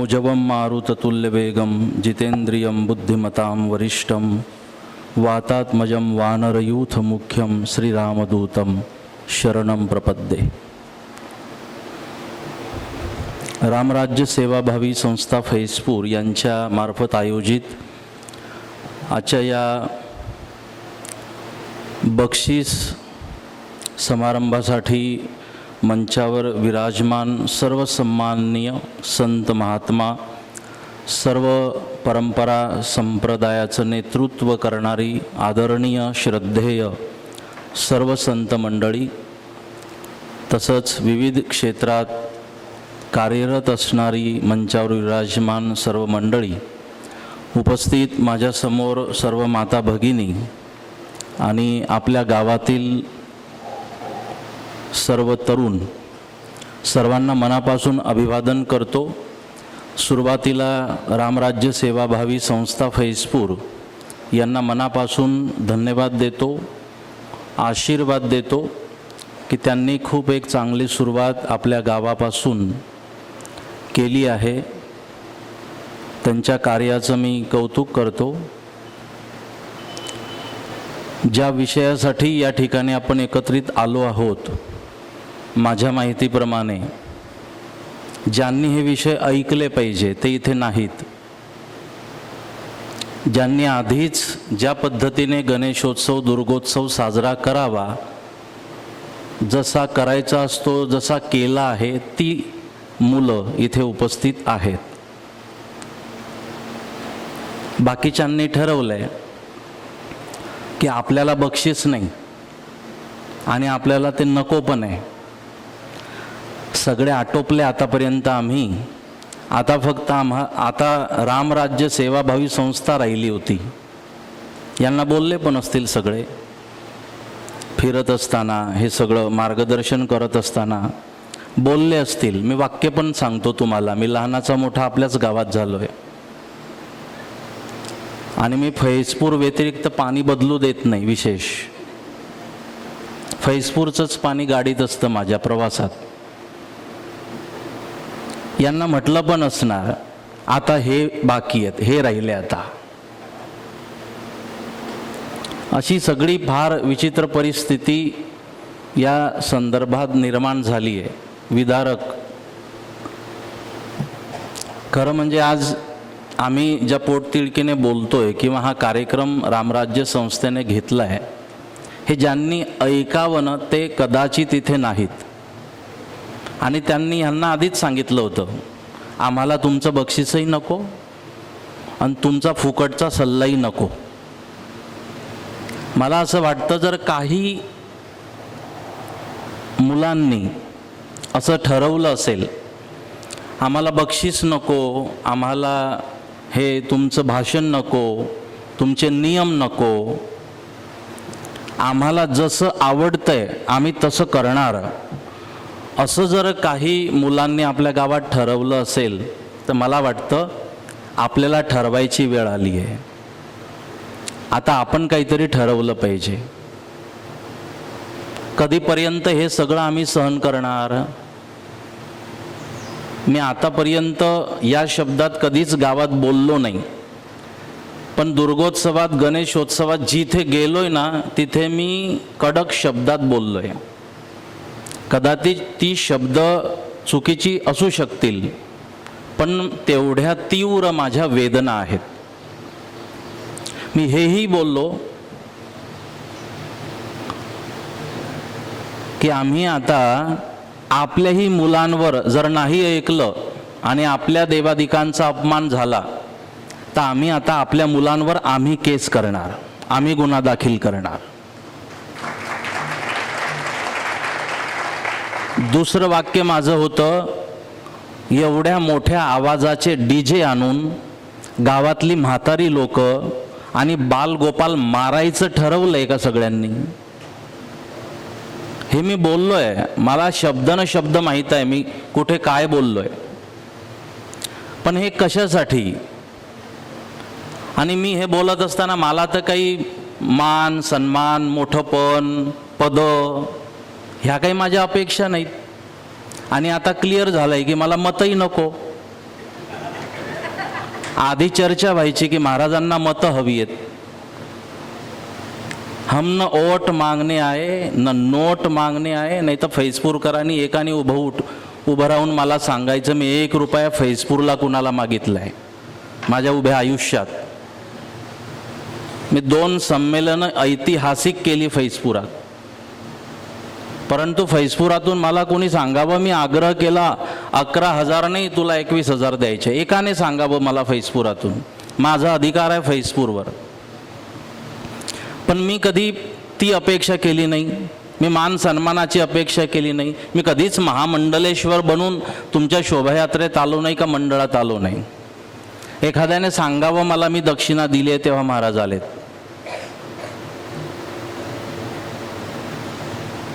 मनोजवं मारुततुल्यवेगं जितेन्द्रियं बुद्धिमतां वरिष्ठं वातात्मजं वानरयूथमुख्यं श्रीरामदूतं शरणं प्रपद्ये। रामराज्य सेवाभावी संस्था फैजपूर यांच्या मार्फत आयोजित आजच्या या बक्षीस समारंभासाठी मंचावर विराजमान सर्व सन्माननीय संत महात्मा, सर्व परंपरा संप्रदायाचं नेतृत्व करणारी आदरणीय श्रद्धेय सर्व संत मंडळी, तसंच विविध क्षेत्रात कार्यरत असणारी मंचावर विराजमान सर्व मंडळी, उपस्थित माझ्यासमोर सर्व माता भगिनी आणि आपल्या गावातील सर्व तरुण, सर्वांना मनापासून अभिवादन करतो। सुरुवातीला रामराज्य सेवाभावी संस्था फैजपूर यांना मनापासून धन्यवाद देतो, आशीर्वाद देतो की त्यांनी खूप एक चांगली सुरुवात आपल्या गावापासून केली आहे। त्यांच्या कार्याचं मी कौतुक करतो। ज्या विषयासाठी या ठिकाणी आपण एकत्रित आलो आहोत, माझ्या माहितीप्रमाणे ज्यांनी हे विषय ऐकले पाहिजे ते इथे नाहीत। ज्यांनी आधीच ज्या पद्धतीने गणेशोत्सव दुर्गोत्सव साजरा करावा, जसा करायचा असतो, जसा केला आहे, ती मुलं इथे उपस्थित आहेत। बाकीच्यांनी ठरवलंय की आपल्याला बक्षीस नाही आणि आपल्याला ते नको पण आहे। सगळे आटोपले आतापर्यंत आम्ही, आता फक्त आता रामराज्य सेवाभावी संस्था राहिली होती। यांना बोलले पण असतील सगळे, फिरत असताना हे सगळं मार्गदर्शन करत असताना बोलले असतील। मी वाक्य पण सांगतो तुम्हाला, मी लहानाचा मोठा आपल्याच गावात झालोय आणि मी फैजपूर व्यतिरिक्त पाणी बदलू देत नाही। विशेष फैजपूरचंच पाणी गाडीत असतं माझ्या प्रवासात। यांना म्हटलं पण असणार आता हे बाकी आहेत, हे राहिले आता। अशी सगळी फार विचित्र परिस्थिती या संदर्भात निर्माण झाली आहे, विदारक। खरं म्हणजे आज आम्ही ज्या पोटतिडकीने बोलतोय किंवा हा कार्यक्रम रामराज्य संस्थेने घेतला आहे, हे ज्यांनी ऐकावं ना ते कदाचित इथे नाहीत। आणि त्यांनी ह्यांना आधीच सांगितलं होतं, आम्हाला तुमचं बक्षीसही नको आणि तुमचा फुकटचा सल्लाही नको। मला असं वाटतं जर काही मुलांनी असं ठरवलं असेल, आम्हाला बक्षीस नको, आम्हाला हे तुमचं भाषण नको, तुमचे नियम नको, आम्हाला जसं आवडतंय आम्ही तसं करणार, असं जर काही मुलांनी आपल्या गावात ठरवलं असेल तर मला वाटतं आपल्याला ठरवायची वेळ आली आहे। आता आपण काहीतरी ठरवलं पाहिजे। कधीपर्यंत हे सगळं आम्ही सहन करणार? मी आतापर्यंत या शब्दात कधीच गावात बोललो नाही, पण दुर्गोत्सवात गणेशोत्सवात जिथे गेलोय ना तिथे मी कडक शब्दात बोललोय। कदाचित ती शब्द चुकीची असू शकतील, पण तेवढ्या तीव्र माझ्या वेदना आहेत। मी हेही बोललो की आम्ही आता आपल्याही मुलांवर जर नाही ऐकलं आणि आपल्या देवादिकांचा अपमान झाला तर आम्ही आता आपल्या मुलांवर आम्ही केस करणार, आम्ही गुन्हा दाखल करणार। दुसरं वाक्य माझं होतं, एवढ्या मोठ्या आवाजाचे डीजे आणून गावातली म्हातारी लोक आणि बालगोपाल मारायचं ठरवलंय का सगळ्यांनी? हे मी बोललोय, मला शब्द न शब्द माहीत आहे मी कुठे काय बोललोय, पण हे कशासाठी? आणि मी हे बोलत असताना मला तर काही मान सन्मान मोठपण पद ह्या काही माझ्या अपेक्षा नाहीत। आणि आता क्लिअर झालंय की मला मतही नको। आधी चर्चा व्हायची की महाराजांना मतं हवी आहेत. हम न ओट मागणे आहे न नोट मागणे आहे. नाही तर फैजपूरकरांनी एकाने उभं राहून मला सांगायचं मी 1 रुपया फैजपूरला कुणाला मागितलाय माझ्या उभ्या आयुष्यात. मी 2 संमेलनं ऐतिहासिक केली फैजपुरात, परंतु फैजपुरातून मला कोणी सांगावं, मी आग्रह केला 11,000 नाही तुला 21,000 द्यायचे. एकाने सांगावं मला फैजपुरातून, माझा अधिकार आहे फैजपूरवर. पण मी कधी ती अपेक्षा केली नाही. मी मान सन्मानाची अपेक्षा केली नाही. मी कधीच महामंडलेश्वर बनून तुमच्या शोभायात्रेत आलो नाही का मंडळात आलो नाही. एखाद्याने सांगावं मला मी दक्षिणा दिली आहे तेव्हा महाराज आलेत.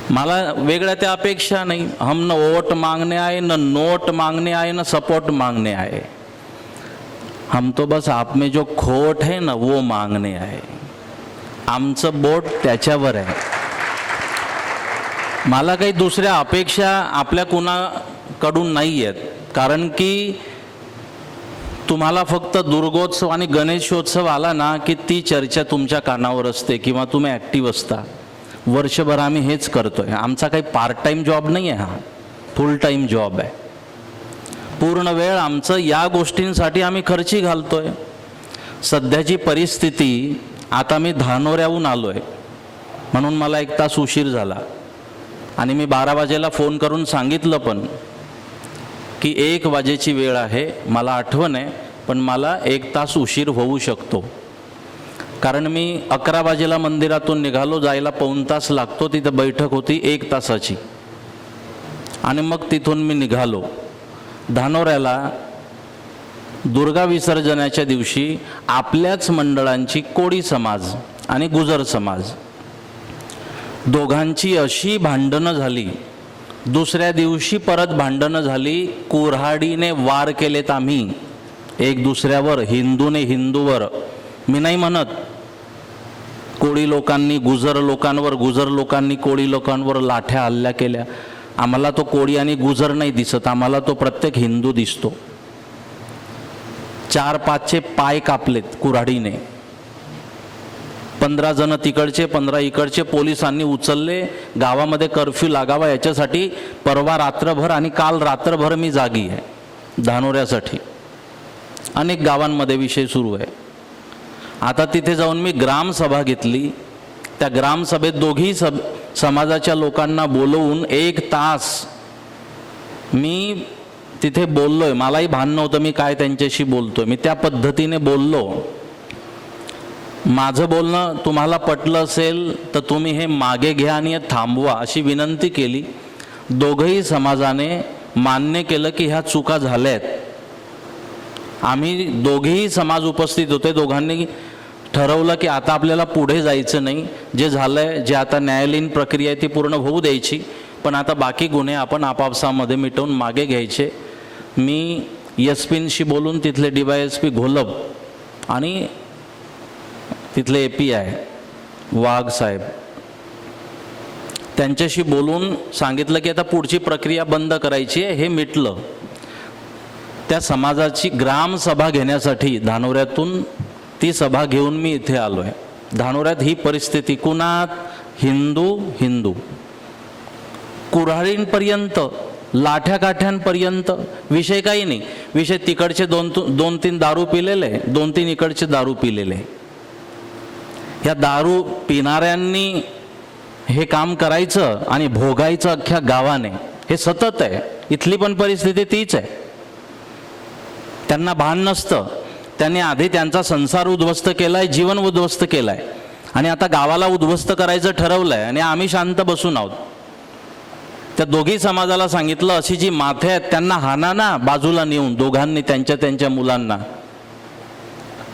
मला वेगळ्या त्या अपेक्षा नाही. हम न वोट मांगने आए न नोट मांगने आए न सपोर्ट मांगने आए. हम तो बस आप में जो खोट है ना वो मांगने आए. आमचं बोट त्याच्यावर आहे. मला काही दुसऱ्या अपेक्षा आपल्या कुणाकडून नाही आहेत. कारण की तुम्हाला फक्त दुर्गोत्सव आणि गणेशोत्सव आला ना की ती चर्चा तुमच्या कानावर असते किंवा तुम्ही ॲक्टिव्ह असता. वर्षभर आम्ही हेच करतोय. आमचा काही पार्ट टाईम जॉब नाही आहे, हा फुल टाईम जॉब आहे. पूर्ण वेळ आमचं या गोष्टींसाठी आम्ही खर्ची घालतोय. सध्याची परिस्थिती, आता मी धानोऱ्याहून आलो आहे म्हणून मला 1 तास उशीर झाला आणि मी 12 वाजेला फोन करून सांगितलं पण की 1 वाजेची वेळ आहे, मला आठवण आहे, पण मला 1 तास उशीर होऊ शकतो. कारण मी 11 वाजेला मंदिरातून निघालो, जायला 1 तास लागतो. तिथं बैठक होती 1 तासाची आणि मग तिथून मी निघालो. धानोऱ्याला दुर्गा विसर्जनाच्या दिवशी आपल्याच मंडळांची कोळी समाज आणि गुजर समाज दोघांची अशी भांडणं झाली. दुसऱ्या दिवशी परत भांडणं झाली. कुऱ्हाडीने वार केलेत आम्ही एक दुसऱ्यावर, हिंदूने हिंदूवर. मी नाही म्हणत कोळी लोकांनी गुजर लोकांवर, गुजर लोकांनी कोळी लोकांवर लाठ्या हल्ल्या केल्या. आम्हाला तो कोळी आणि गुजर नाही दिसत, आम्हाला तो प्रत्येक हिंदू दिसतो. 4-5चे पाय कापलेत कुऱ्हाडीने. 15 जण तिकडचे 15 इकडचे पोलिसांनी उचलले. गावामध्ये कर्फ्यू लागावा याच्यासाठी परवा रात्रभर आणि काल रात्रभर मी जागी आहे धानोऱ्यासाठी. अनेक गावांमध्ये विषय सुरू आहे. आता तिथे जाऊन मी ग्रामसभा घेतली. त्या ग्रामसभेत दोघी समाजाच्या लोकांना बोलवून 1 तास मी तिथे बोललोय. मलाही भान नव्हतं मी काय त्यांच्याशी बोलतोय. मी त्या पद्धतीने बोललो. माझं बोलणं तुम्हाला पटलं असेल तर तुम्ही हे मागे घ्या आणि थांबवा अशी विनंती केली. दोघंही समाजाने मान्य केलं की ह्या चुका झाल्यात. आम्ही दोघेही समाज उपस्थित होते. दोघांनी ठरवलं की आता आपल्याला पुढे जायचं नाही. जे झालंय, जे आता न्यायालयीन प्रक्रिया आहे ती पूर्ण होऊ द्यायची, पण आता बाकी गुन्हे आपण आपापसामध्ये मिटवून मागे घ्यायचे. मी एसपींशी बोलून तिथले DYSP घोलप आणि तिथले API वाघ साहेब त्यांच्याशी बोलून सांगितलं की आता पुढची प्रक्रिया बंद करायची आहे. हे मिटलं. त्या समाजाची ग्रामसभा घेण्यासाठी धानोऱ्यातून ती सभा घेऊन मी इथे आलो आहे. धानोऱ्यात ही परिस्थिती, कुणात हिंदू हिंदू, कुऱ्हाडींपर्यंत, लाठ्याकाठ्यांपर्यंत विषय काही नाही. विषय तिकडचे 2-3 दारू पिलेले, 2-3 इकडचे दारू पिलेले. ह्या दारू पिणाऱ्यांनी हे काम करायचं आणि भोगायचं अख्ख्या गावाने. हे सतत आहे. इथली पण परिस्थिती तीच आहे. त्यांना भान नसतं. त्यांनी आधी त्यांचा संसार उद्ध्वस्त केलाय, जीवन उद्ध्वस्त केलाय आणि आता गावाला उद्ध्वस्त करायचं ठरवलंय आणि आम्ही शांत बसून आहोत. त्या दोघी समाजाला सांगितलं अशी जी माथे आहेत त्यांना हाना ना बाजूला नेऊन, दोघांनी त्यांच्या मुलांना.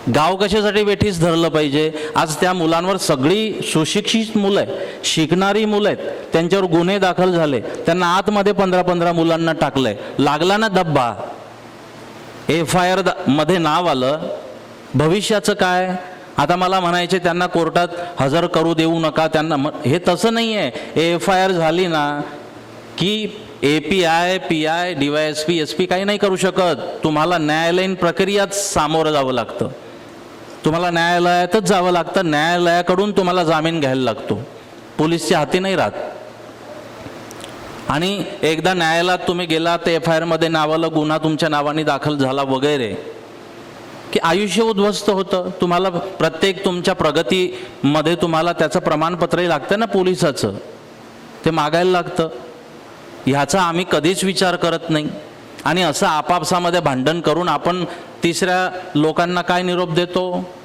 गाव कशासाठी वेठीस धरलं पाहिजे? आज त्या मुलांवर सगळी सुशिक्षित मुलं आहेत, शिकणारी मुलं आहेत, त्यांच्यावर गुन्हे दाखल झाले. त्यांना आतमध्ये 15-15 मुलांना टाकलंय. लागला ना धब्बा, FIR मध्ये नाव आलं. भविष्याचं काय? आता मला म्हणायचे त्यांना कोर्टात हजर करू देऊ नका त्यांना. हे तसं नाही आहे. FIR झाली ना की API, PI, DYSP, SP काही नाही करू शकत. तुम्हाला न्यायालयीन प्रक्रियाच सामोरं जावं लागतं. तुम्हाला न्यायालयातच जावं लागतं. न्यायालयाकडून तुम्हाला जामीन घ्यायला लागतो. पोलीसच्या हाती नाही राहत. आणि एकदा न्यायालयात तुम्ही गेला तर FIR मध्ये नावाला गुन्हा तुमच्या नावाने दाखल झाला वगैरे की आयुष्य उद्ध्वस्त होतं. तुम्हाला प्रत्येक तुमच्या प्रगतीमध्ये तुम्हाला त्याचं प्रमाणपत्रही लागतं ना पोलिसाचं, ते मागायला लागतं. ह्याचा आम्ही कधीच विचार करत नाही. आणि असं आपापसामध्ये भांडण करून आपण तिसऱ्या लोकांना काय निरोप देतो?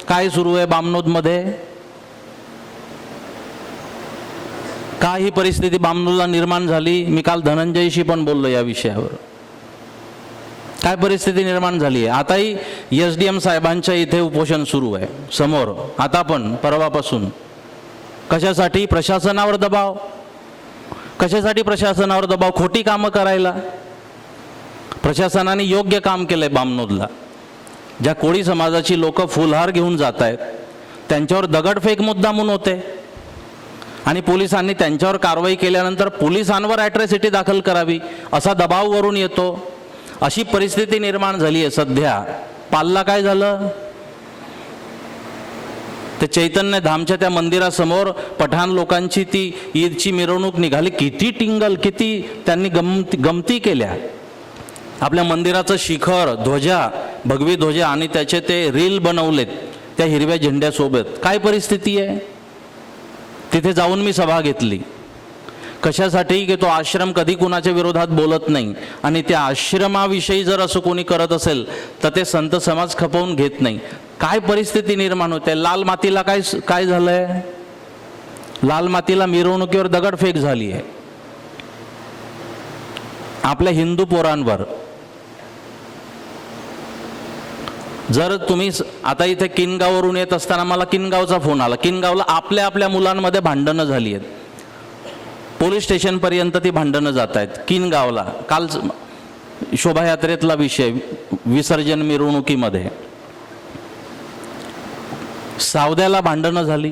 काय सुरू आहे बामनोदमध्ये? का ही परिस्थिती बामनोदला निर्माण झाली? मी काल धनंजयशी पण बोललो या विषयावर. काय परिस्थिती निर्माण झाली आहे? आताही SDM साहेबांच्या इथे उपोषण सुरू आहे समोर, आता पण परवापासून. कशासाठी? प्रशासनावर दबाव. कशासाठी प्रशासनावर दबाव? खोटी कामं करायला. प्रशासनाने योग्य काम केलंय बामनोदला. ज्या कोळी समाजाची लोक फुलहार घेऊन जात आहेत त्यांच्यावर दगडफेक मुद्दामून होते आणि पोलिसांनी त्यांच्यावर कारवाई केल्यानंतर पोलिसांवर ॲट्रॉसिटी दाखल करावी असा दबाव वरून येतो. अशी परिस्थिती निर्माण झाली आहे सध्या. पालला काय झालं? ते चैतन्य धामच्या त्या मंदिरासमोर पठाण लोकांची ती ईदची मिरवणूक निघाली. किती टिंगल, किती त्यांनी गमती केल्या. आपल्या मंदिराचं शिखर, ध्वजा, भगवी ध्वजा आणि त्याचे ते रील बनवलेत त्या हिरव्या झेंड्यासोबत. काय परिस्थिती आहे? तिथे जाऊन मी सभा घेतली. कशासाठी? की तो आश्रम कधी कुणाच्या विरोधात बोलत नाही आणि त्या आश्रमाविषयी जर असं कोणी करत असेल तर ते संत समाज खपवून घेत नाही. काय परिस्थिती निर्माण होते? लाल मातीला काय झालंय? लाल मातीला मिरवणुकीवर दगडफेक झाली आहे. आपल्या हिंदू पोरांवर. जर तुम्ही आता इथे किनगाववरून येत असताना मला किनगावचा फोन आला. किनगावला आपल्या मुलांमध्ये भांडणं झाली आहेत. पोलीस स्टेशनपर्यंत ती भांडणं जात आहेत किनगावला. काल शोभायात्रेतला विषय, विसर्जन मिरवणुकीमध्ये सावद्याला भांडणं झाली.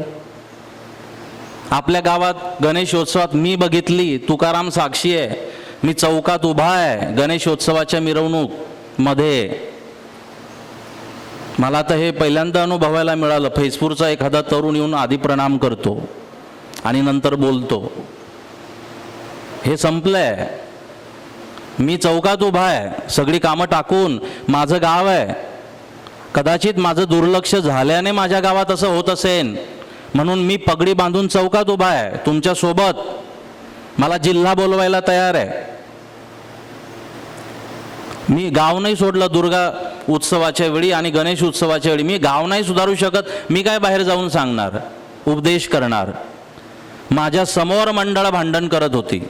आपल्या गावात गणेशोत्सवात मी बघितली, तुकाराम साक्षी आहे, मी चौकात उभा आहे गणेशोत्सवाच्या मिरवणूक मध्ये. मला तर हे पहिल्यांदा अनुभवायला मिळालं. फैजपूरचा एखादा तरुण येऊन आधी प्रणाम करतो आणि नंतर बोलतो. हे संपलंय. मी चौकात उभा आहे सगळी कामं टाकून. माझं गाव आहे. कदाचित माझं दुर्लक्ष झाल्याने माझ्या गावात असं होत असेल म्हणून मी पगडी बांधून चौकात उभा आहे तुमच्या सोबत. मला जिल्हा बोलवायला तयार आहे. मी गाव नाही सोडलं दुर्गा उत्सवाच्या वेळी आणि गणेश उत्सवाच्या वेळी. मी गाव नाही सुधारू शकत. मी काय बाहेर जाऊन सांगणार, उपदेश करणार? माझ्या समोर मंडळ भांडण करत होती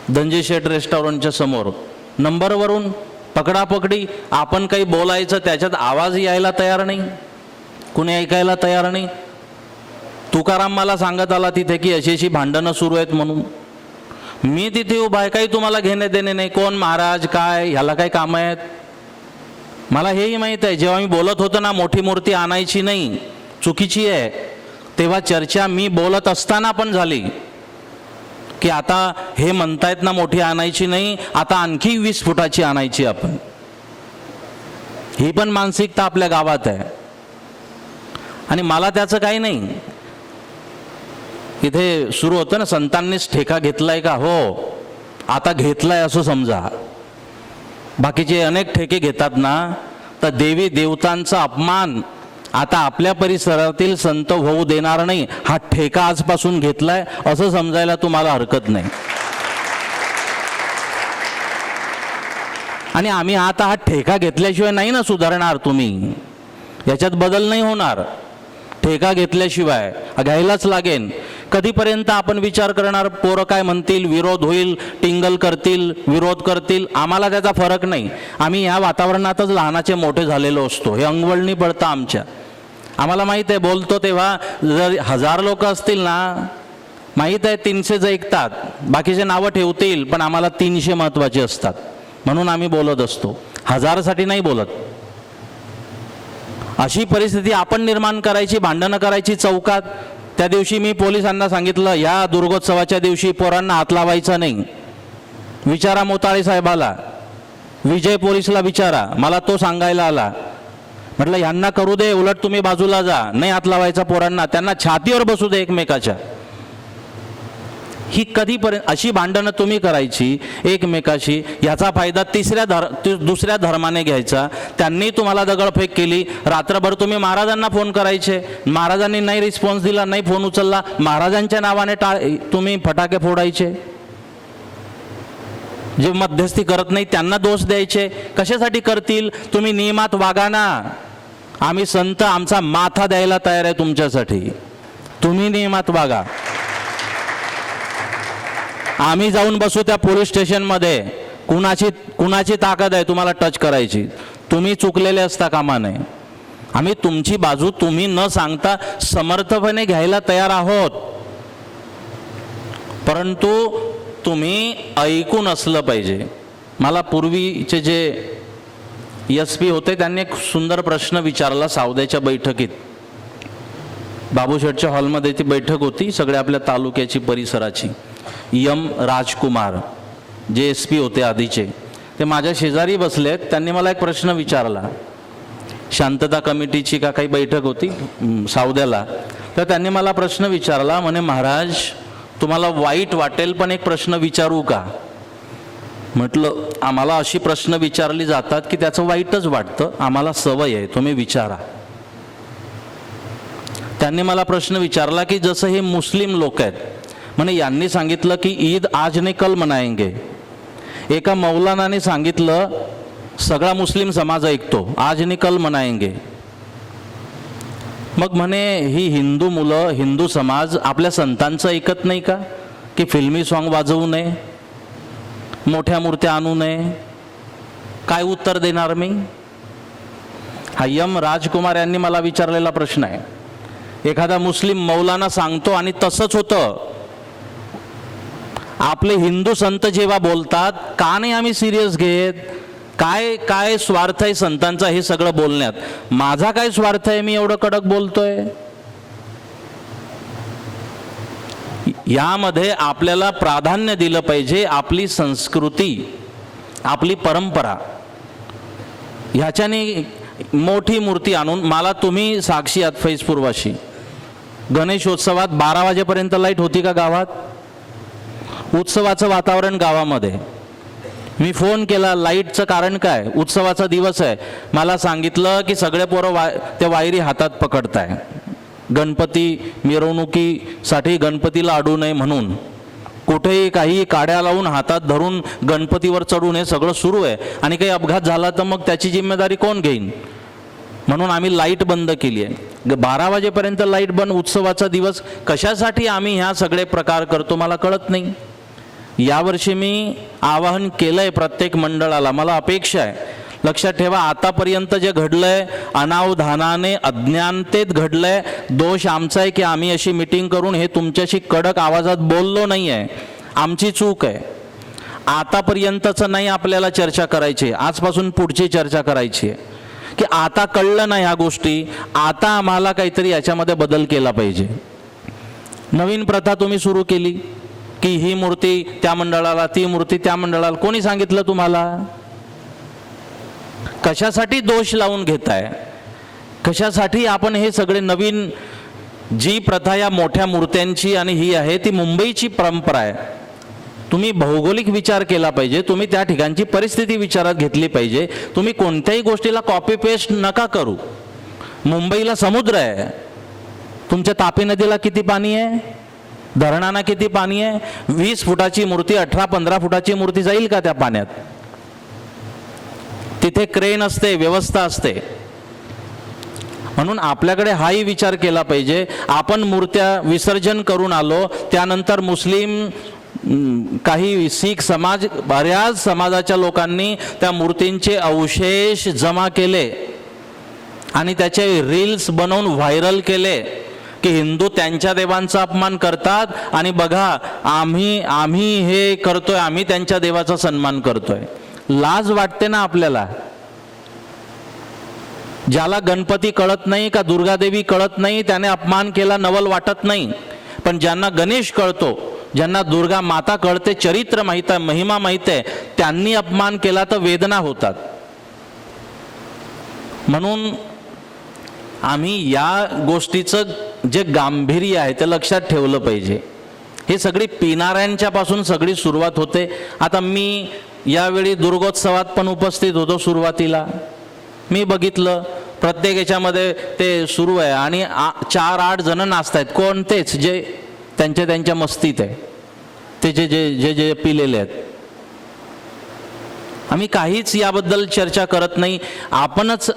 धनंजय शेठ रेस्टॉरंटच्या समोर. नंबरवरून पकडापकडी. आपण काही बोलायचं त्याच्यात आवाज यायला तयार नाही, कुणी ऐकायला तयार नाही. तुकाराम मला सांगत आला तिथे की अशी भांडणं सुरू आहेत म्हणून. मी तिथे उभा आहे. काही तुम्हाला घेणे देणे नाही. कोण महाराज, काय, ह्याला काय कामं आहेत? मला हेही माहीत आहे. जेव्हा मी बोलत होतो ना मोठी मूर्ती आणायची नाही, चुकीची आहे, तेव्हा चर्चा मी बोलत असताना पण झाली की आता हे म्हणतायत ना मोठी आणायची नाही, आता आणखी 20 फुटाची आणायची आपण. ही पण मानसिकता आपल्या गावात आहे आणि मला त्याचं काही नाही. इथे सुरू होतं ना संतांनीच ठेका घेतलाय का? हो, आता घेतलाय असं समजा. बाकीचे अनेक ठेके घेतात ना, तर देवी देवतांचा अपमान आता आपल्या परिसरातील संत होऊ देणार नाही. हा ठेका आजपासून घेतलाय असं समजायला तुम्हाला हरकत नाही. आणि आम्ही आता हा ठेका घेतल्याशिवाय नाही ना सुधारणार. तुम्ही याच्यात बदल नाही होणार. ठेका घेतल्याशिवाय घ्यायलाच लागेल. कधीपर्यंत आपण विचार करणार? पोरं काय म्हणतील, विरोध होईल, टिंगल करतील, विरोध करतील. आम्हाला त्याचा फरक नाही. आम्ही ह्या वातावरणातच लहानाचे मोठे झालेलो असतो. हे अंगवळणी पडतं आमच्या. आम्हाला माहीत आहे. बोलतो तेव्हा जर 1000 लोक असतील ना, माहीत आहे 300 ऐकतात, बाकीचे नावं ठेवतील, पण आम्हाला 300 महत्त्वाचे असतात म्हणून आम्ही बोलत असतो. 1000 साठी नाही बोलत. अशी परिस्थिती आपण निर्माण करायची, भांडणं करायची चौकात. त्या दिवशी मी पोलिसांना सांगितलं या दुर्गोत्सवाच्या दिवशी पोरांना हात लावायचा नाही. विचारा मोताळे साहेबाला, विजय पोलिसला विचारा, मला तो सांगायला आला. म्हटलं यांना करू दे, उलट तुम्ही बाजूला जा, नाही हात लावायचा पोरांना, त्यांना छातीवर बसू दे एकमेकाच्या. ही कधीपर्यंत अशी भांडणं तुम्ही करायची एकमेकाशी? याचा फायदा दुसऱ्या धर्माने घ्यायचा. त्यांनी तुम्हाला दगडफेक केली, रात्रभर तुम्ही महाराजांना फोन करायचे, महाराजांनी नाही रिस्पॉन्स दिला, नाही फोन उचलला, महाराजांच्या नावाने तुम्ही फटाके फोडायचे. जे मध्यस्थी करत नाही त्यांना दोष द्यायचे. कशासाठी करतील? तुम्ही नियमात वागा ना. आम्ही संत आमचा माथा द्यायला तयार आहे तुमच्यासाठी. तुम्ही नियमात वागा. आम्ही जाऊन बसू त्या पोलीस स्टेशनमध्ये. कुणाची ताकद आहे तुम्हाला टच करायची? तुम्ही चुकलेले असता कामा नये. आम्ही तुमची बाजू तुम्ही न सांगता समर्थपणे घ्यायला तयार आहोत, परंतु तुम्ही ऐकून असलं पाहिजे. मला पूर्वीचे जे SP होते त्यांनी एक सुंदर प्रश्न विचारला सावद्याच्या बैठकीत. बाबूशेठच्या हॉलमध्ये ती बैठक होती, सगळ्या आपल्या तालुक्याची परिसराची. राजकुमार जे SP होते आधीचे, ते माझ्या शेजारी बसलेत. त्यांनी मला एक प्रश्न विचारला. शांतता कमिटीची का काही बैठक होती सावद्याला, तर त्यांनी मला प्रश्न विचारला. म्हणे महाराज तुम्हाला वाईट वाटेल पण एक प्रश्न विचारू का? म्हटलं आम्हाला अशी प्रश्न विचारली जातात की त्याचं वाईटच वाटतं, आम्हाला सवय आहे, तुम्ही विचारा. त्यांनी मला प्रश्न विचारला की जसं हे मुस्लिम लोक आहेत, म्हणे यांनी सांगितलं की ईद आज ने कल मनाएंगे. एका मौलानाने सांगितलं सगळा मुस्लिम समाज ऐकतो, आज ने कल मनाएंगे. मग म्हणे ही हिंदू मुलं, हिंदू समाज आपल्या संतांचं ऐकत नाही का की फिल्मी सॉन्ग वाजवू नये, मोठ्या मूर्त्या आणू नये? काय उत्तर देणार मी? हा राजकुमार यांनी मला विचारलेला प्रश्न आहे. एखादा मुस्लिम मौलाना सांगतो आणि तसंच होतं. आपले हिंदू संत जेव्हा बोलतात का नाही आम्ही सिरियस घेत? काय काय स्वार्थ आहे संतांचा हे सगळं बोलण्यात? माझा काय स्वार्थ आहे मी एवढं कडक बोलतोय? यामध्ये आपल्याला प्राधान्य दिलं पाहिजे आपली संस्कृती, आपली परंपरा. ह्याच्याने मोठी मूर्ती आणून, मला तुम्ही साक्षी आहात फैजपूर्वाशी, गणेशोत्सवात 12 वाजेपर्यंत लाईट होती का गावात? उत्सवाचं वातावरण गावामध्ये. मी फोन केला, लाईटचं कारण काय? उत्सवाचा दिवस आहे. मला सांगितलं की सगळे पोरं त्या वायरी हातात पकडताय, गणपती मिरवणुकीसाठी गणपतीला अडू नये म्हणून. कुठेही काही काड्या लावून हातात धरून गणपतीवर चढू नये, सगळं सुरू आहे. आणि काही अपघात झाला तर मग त्याची जिम्मेदारी कोण घेईन? म्हणून आम्ही लाईट बंद केली आहे. 12 वाजेपर्यंत लाईट बंद. उत्सवाचा दिवस कशासाठी आम्ही ह्या सगळे प्रकार करतो मला कळत नाही. यावर्षी मी आवाहन केलंय प्रत्येक मंडळाला. मला अपेक्षा आहे, लक्षात ठेवा, आतापर्यंत जे घडलंय अनावधानाने, अज्ञानतेत घडलंय. दोष आमचा आहे की आम्ही अशी मीटिंग करून हे तुमच्याशी कडक आवाजात बोललो नाही आहे. आमची चूक आहे. आतापर्यंतचं नाही आपल्याला चर्चा करायची, आजपासून पुढची चर्चा करायची आहे की आता कळलं ना ह्या गोष्टी, आता आम्हाला काहीतरी याच्यामध्ये बदल केला पाहिजे. नवीन प्रथा तुम्ही सुरू केली की ही मूर्ती त्या मंडळाला, ती मूर्ती त्या मंडळाला. कोणी सांगितलं तुम्हाला? कशासाठी दोष लावून घेताय? कशासाठी आपण हे सगळे नवीन जी प्रथा या मोठ्या मूर्त्यांची आणि ही आहे ती मुंबईची परंपरा आहे. तुम्ही भौगोलिक विचार केला पाहिजे, तुम्ही त्या ठिकाणची परिस्थिती विचारात घेतली पाहिजे. तुम्ही कोणत्याही गोष्टीला कॉपी पेस्ट नका करू. मुंबईला समुद्र आहे. तुमच्या तापी नदीला किती पाणी आहे? धरणांना किती पाणी आहे? 20 फुटाची मूर्ती, 18-15 फुटाची मूर्ती जाईल का त्या पाण्यात? तिथे क्रेन असते, व्यवस्था असते. म्हणून आपल्याकडे हाही विचार केला पाहिजे. आपण मूर्त्या विसर्जन करून आलो, त्यानंतर मुस्लिम, काही शीख समाज, बऱ्याच समाजाच्या लोकांनी त्या मूर्तींचे अवशेष जमा केले आणि त्याचे रील्स बनवून व्हायरल केले की हिंदू त्यांच्या देवांचा अपमान करतात आणि बघा आम्ही हे करतोय, आम्ही त्यांच्या देवाचा सन्मान करतोय. लाज वाटते ना आपल्याला? ज्याला गणपती कळत नाही का दुर्गादेवी कळत नाही त्याने अपमान केला नवल वाटत नाही, पण ज्यांना गणेश कळतो, ज्यांना दुर्गा माता कळते, चरित्र माहीत आहे, महिमा माहीत आहे, त्यांनी अपमान केला तर वेदना होतात. म्हणून आम्ही या गोष्टीचं जे गांभीर्य आहे ते लक्षात ठेवलं पाहिजे. हे सगळी पिणाऱ्यांच्या पासून सगळी सुरुवात होते. आता मी यावेळी दुर्गोत्सवात पण उपस्थित होतो. सुरुवातीला मी बघितलं प्रत्येक याच्यामध्ये ते सुरू आहे आणि 4-8 जण नाचत आहेत. कोण? तेच जे त्यांच्या मस्तीत आहे, ते जे जे जे जे पिलेले आहेत. आम्ही काहीच याबद्दल चर्चा करत नाही. आपणच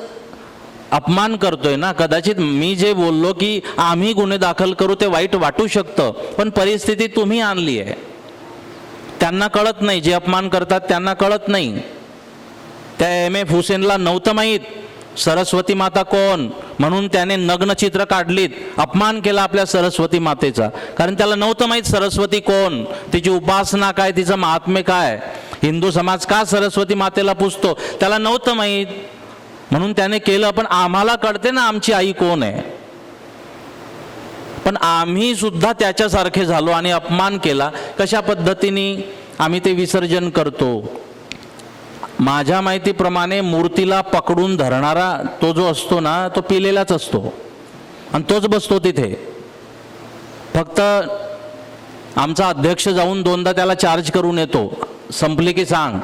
अपमान करतोय ना. कदाचित मी जे बोललो की आम्ही गुन्हे दाखल करू ते वाईट वाटू शकतं, पण परिस्थिती तुम्ही आणली आहे. त्यांना कळत नाही, जे अपमान करतात त्यांना कळत नाही. त्या M.F. हुसेनला नव्हतं माहीत सरस्वती माता कोण, म्हणून त्याने नग्न चित्र काढलीत, अपमान केला आपल्या सरस्वती मातेचा. कारण त्याला नव्हतं माहीत सरस्वती कोण, तिची उपासना काय, तिचं महात्म्य काय, हिंदू समाज का सरस्वती मातेला पूजतो, त्याला नव्हतं माहीत. म्हणून त्याने केलं. पण आम्हाला कळते ना आमची आई कोण आहे. पण आम्ही सुद्धा त्याच्यासारखे झालो आणि अपमान केला. कशा पद्धतीने आम्ही ते विसर्जन करतो. माझ्या माहितीप्रमाणे मूर्तीला पकडून धरणारा तो जो असतो ना, तो पिलेलाच असतो आणि तोच बसतो तिथे. फक्त आमचा अध्यक्ष जाऊन 2दा त्याला चार्ज करून येतो, संपली की सांग.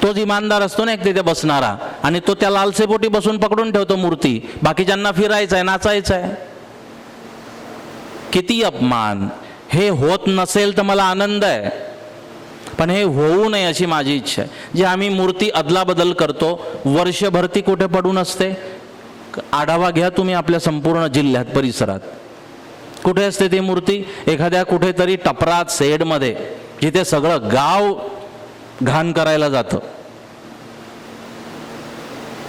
तोच इमानदार असतो ना एक तिथे बसणारा, आणि तो त्या लालसेपोटी बसून पकडून ठेवतो मूर्ती. बाकीच्यांना फिरायचं आहे, नाचायचं आहे. किती अपमान. हे होत नसेल तर मला आनंद आहे, पण हे होऊ नये अशी माझी इच्छा आहे. जे आम्ही मूर्ती अदलाबदल करतो, वर्षभर ती कुठे पडून असते. आढावा घ्या तुम्ही आपल्या संपूर्ण जिल्ह्यात, परिसरात कुठे असते ती मूर्ती. एखाद्या कुठेतरी टपरात, शेडमध्ये, जिथे सगळं गाव घाण करायला जातं,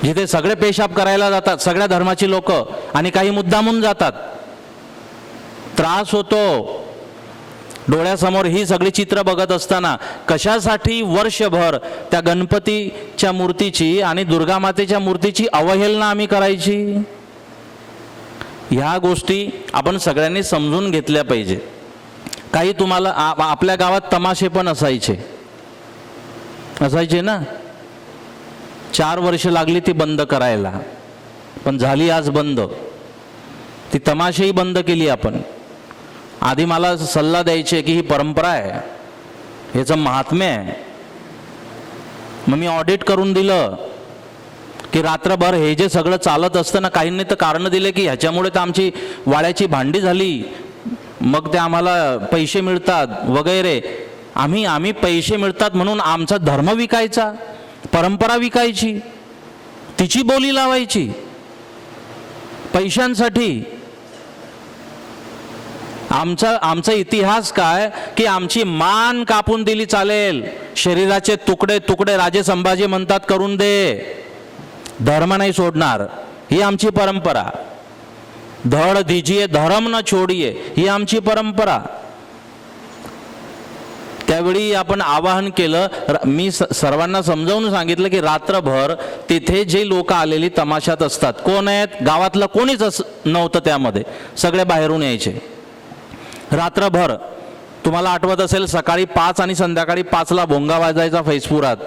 जिथे सगळे पेशाब करायला जातात, सगळ्या धर्माची लोक, आणि काही मुद्दामून जातात. त्रास होतो. डोळ्यासमोर ही सगळी चित्र बघत असताना कशासाठी वर्षभर त्या गणपतीच्या मूर्तीची आणि दुर्गा मातेच्या मूर्तीची अवहेलना आम्ही करायची. ह्या गोष्टी आपण सगळ्यांनी समजून घेतल्या पाहिजे. काही तुम्हाला आपल्या गावात तमाशे पण असायचे ना. 4 वर्ष लागली ती बंद करायला, पण झाली आज बंद. ती तमाशेही बंद केली आपण. आधी मला सल्ला द्यायचे की ही परंपरा आहे, ह्याचं महात्म्य आहे. मग मी ऑडिट करून दिलं की रात्रभर हे जे सगळं चालत असतं ना, काहींनी तर कारण दिले की ह्याच्यामुळे तर आमची वाड्याची भांडी झाली, मग ते आम्हाला पैसे मिळतात वगैरे. आम्ही पैसे मिळतात म्हणून आमचा धर्म विकायचा, परंपरा विकायची, तिची बोली लावायची पैशांसाठी. आमचा इतिहास काय की आमची मान कापून दिली चालेल, शरीराचे तुकडे तुकडे राजे संभाजी म्हणतात करून दे, धर्म नाही सोडणार, ही आमची परंपरा. धड़ दीजिए धर्म न छोडिये, ही आमची परंपरा. त्यावेळी आपण आवाहन केलं. मी सर्वांना समजावून सांगितलं की रात्रभर तिथे जे लोक आलेली तमाशात असतात, कोण आहेत, गावातलं कोणीच नव्हतं त्यामध्ये, सगळे बाहेरून यायचे. रात्रभर तुम्हाला आठवत असेल, सकाळी 5 आणि संध्याकाळी 5ला भोंगा वाजायचा फैजपुरात.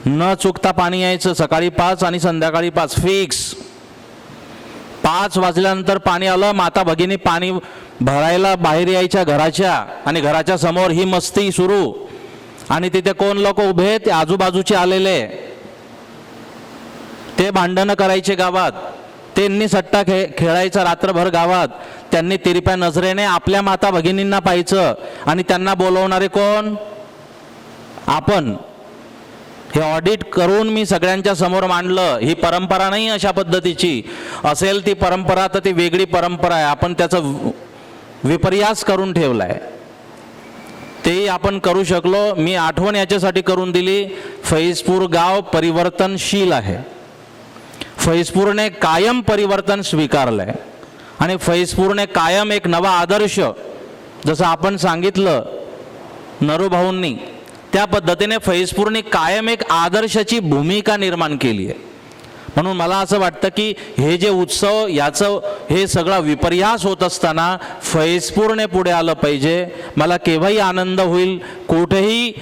न चुकता पाणी यायचं. सकाळी 5 आणि संध्याकाळी 5 फिक्स. 5 वाजल्यानंतर पाणी आलं, माता भगिनी पाणी भरायला बाहेर यायच्या घराच्या, आणि घराच्या समोर ही मस्ती सुरू. आणि तिथे कोण लोक उभे, ते आजूबाजूचे आलेले, ते भांडणं करायचे गावात. त्यांनी सट्टा खेळायचा रात्रभर गावात. त्यांनी तिरप्या नजरेने आपल्या माता भगिनींना पाहायचं, आणि त्यांना बोलवणारे कोण, आपण. हे ऑडिट करून मी सगळ्यांच्या समोर मांडलं. ही परंपरा नाही अशा पद्धतीची. असेल ती परंपरा तर ती वेगळी परंपरा आहे, आपण त्याचा विपर्यास करून ठेवलाय. तेही आपण करू शकलो. मी आठवण याच्यासाठी करून दिली, फैजपूर गाव परिवर्तनशील आहे. फैजपूरने कायम परिवर्तन स्वीकारलंय, आणि फैजपूरने कायम एक नवा आदर्श, जसं आपण सांगितलं नरूभाऊंनी, त्या पद्धतीने फैजपूरने कायम एक आदर्शाची भूमिका निर्माण केली आहे. म्हणून मला असं वाटतं की हे जे उत्सव याचं हे सगळा विपर्यास होत असताना फैजपूरने पुढे आलं पाहिजे. मला केव्हाही आनंद होईल कुठेही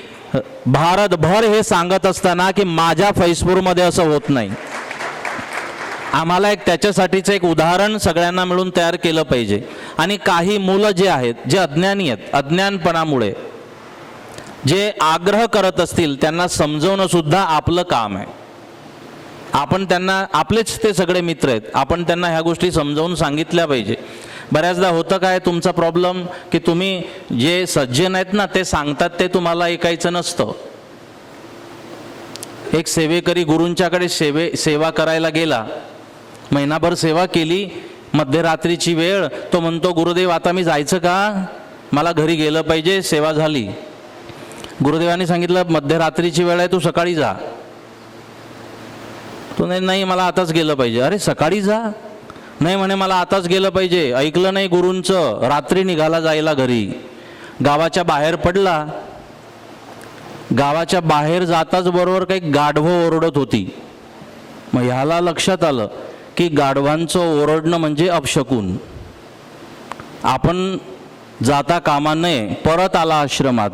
भारतभर हे सांगत असताना की माझ्या फैजपूरमध्ये असं होत नाही. आम्हाला एक त्याच्यासाठीचं एक उदाहरण सगळ्यांना मिळून तयार केलं पाहिजे. आणि काही मुलं जे आहेत, जे अज्ञानी आहेत, अज्ञानपणामुळे जे आग्रह करत असतील त्यांना समजवणं सुद्धा आपलं काम आहे. आपण त्यांना, आपलेच ते सगळे मित्र आहेत, आपण त्यांना ह्या गोष्टी समजावून सांगितल्या पाहिजे. बऱ्याचदा होतं काय तुमचा प्रॉब्लेम की तुम्ही जे सज्जन आहेत ना ते सांगतात ते तुम्हाला ऐकायचं नसतं. एक सेवेकरी गुरूंच्याकडे सेवा करायला गेला, महिनाभर सेवा केली, मध्यरात्रीची वेळ, तो म्हणतो गुरुदेव आता मी जायचं का, मला घरी गेलं पाहिजे, सेवा झाली. गुरुदेवांनी सांगितलं मध्यरात्रीची वेळ आहे, तू सकाळी जा. तो नाही मला आताच गेलं पाहिजे. अरे सकाळी जा. नाही म्हणे मला आताच गेलं पाहिजे. ऐकलं नाही गुरूंचं, रात्री निघाला जायला घरी. गावाच्या बाहेर पडला. गावाच्या बाहेर जाताच बरोबर काही गाढवं ओरडत होती. मग ह्याला लक्षात आलं की गाढवांचं ओरडणं म्हणजे अपशकुन. आपण जाता कामा नये. परत आला आश्रमात,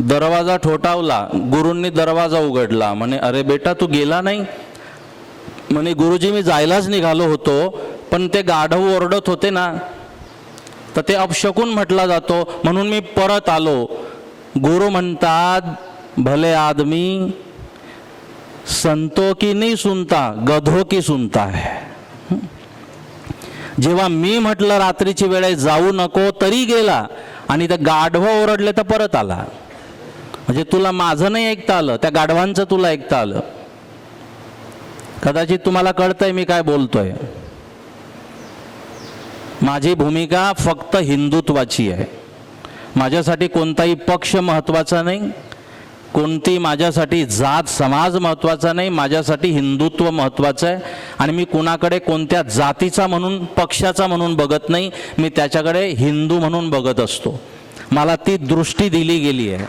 दरवाजा ठोठावला. गुरूंनी दरवाजा उघडला. म्हणे अरे बेटा तू गेला नाही. म्हणे गुरुजी मी जायलाच निघालो होतो, पण ते गाढव ओरडत होते ना, तर ते अपशकुन म्हटला जातो, म्हणून मी परत आलो. गुरु म्हणतात भले आदमी संतो की नहीं सुनता, गधो की सुनता है. जेव्हा मी म्हटलं रात्रीची वेळ आहे जाऊ नको तरी गेला, आणि ते गाढव ओरडले तर परत आला. म्हणजे तुला माझं नाही ऐकता आलं, त्या गाढवांचं तुला ऐकता आलं. कदाचित तुम्हाला कळतंय मी काय बोलतोय. माझी भूमिका फक्त हिंदुत्वाची आहे. माझ्यासाठी कोणताही पक्ष महत्त्वाचा नाही, कोणती माझ्यासाठी जात समाज महत्त्वाचा नाही. माझ्यासाठी हिंदुत्व महत्त्वाचं आहे. आणि मी कुणाकडे कोणत्या जातीचा म्हणून, पक्षाचा म्हणून बघत नाही, मी त्याच्याकडे हिंदू म्हणून बघत असतो. मला ती दृष्टी दिली गेली आहे.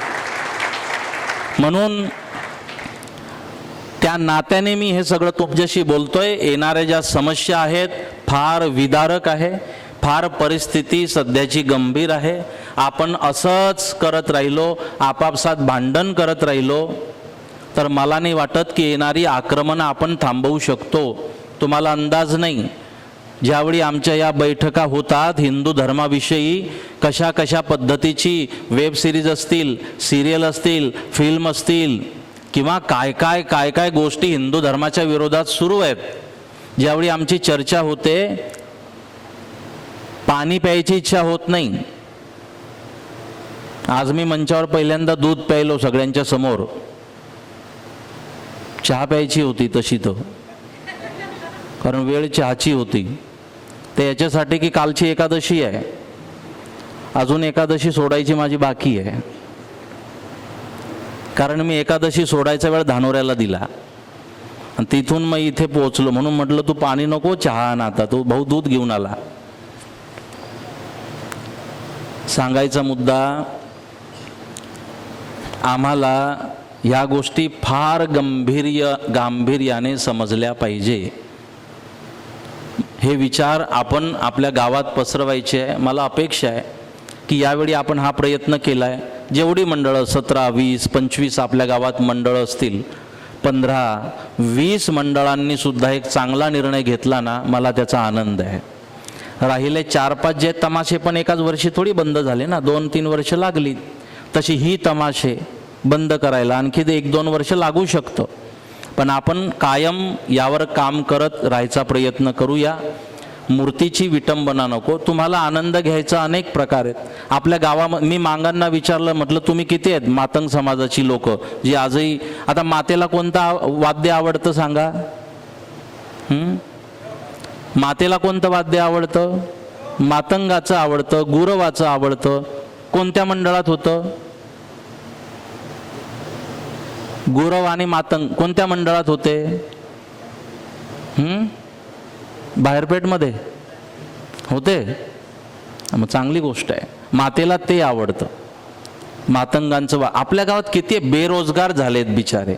म्हणून त्या नात्याने मी हे सगळं तुमच्याशी बोलतोय. येणाऱ्या ज्या समस्या आहेत फार विदारक आहे, फार परिस्थिती सध्याची गंभीर आहे. आपण असंच करत राहिलो, आपापसात भांडण करत राहिलो, तर मला नाही वाटत की येणारी आक्रमणं आपण थांबवू शकतो. तुम्हाला अंदाज नाही, ज्यावेळी आमच्या या बैठका होतात हिंदू धर्माविषयी, कशा कशा पद्धतीची वेब सिरीज असतील, सिरियल असतील, फिल्म असतील, किंवा काय काय गोष्टी हिंदू धर्माच्या विरोधात सुरू आहेत. ज्यावेळी आमची चर्चा होते, पाणी प्यायची इच्छा होत नाही. आज मी मंचावर पहिल्यांदा दूध प्यायलो सगळ्यांच्या समोर. चहा प्यायची होती तशी तर, कारण वेळ चहाची होती. ते याच्यासाठी की कालची एकादशी आहे, अजून एकादशी सोडायची माझी बाकी आहे. कारण मी एकादशी सोडायचा वेळ धानोऱ्याला दिला, आणि तिथून मग इथे पोहोचलो. म्हणून म्हटलं तू पाणी नको, चहा आण आता. तो भाऊ दूध घेऊन आला. सांगायचा मुद्दा, आम्हाला ह्या गोष्टी फार गांभीर्याने समजल्या पाहिजे. हे विचार आपण आपल्या गावात पसरवायचे आहे. मला अपेक्षा आहे की यावेळी आपण हा प्रयत्न केला आहे. जेवढी मंडळं 17, 20, 25 आपल्या गावात मंडळं असतील, 15, 20 मंडळांनी सुद्धा एक चांगला निर्णय घेतला ना, मला त्याचा आनंद आहे. राहिले 4-5 जे तमाशे पण एकाच वर्षी थोडी बंद झाले ना, 2-3 वर्ष लागली. तशी ही तमाशे बंद करायला आणखी 1-2 वर्ष लागू शकतं. पण आपण कायम यावर काम करत राहायचा प्रयत्न करूया. मूर्तीची विटंबना नको. तुम्हाला आनंद घ्यायचा अनेक प्रकार आहेत. आपल्या गावामध्ये मी मांगांना विचारलं, म्हटलं तुम्ही किती आहेत मातंग समाजाची लोक जी आजही, आता मातेला कोणतं वाद्य आवडतं सांगा? मातेला कोणतं वाद्य आवडतं? मातंगाचं आवडतं, गुरवाचं आवडतं. कोणत्या मंडळात होतं? गुरव आणि मातंग कोणत्या मंडळात होते? बाहेरपेठमध्ये होते. मग चांगली गोष्ट आहे. मातेला ते आवडतं. मातंगांचं आपल्या गावात किती बेरोजगार झालेत बिचारे.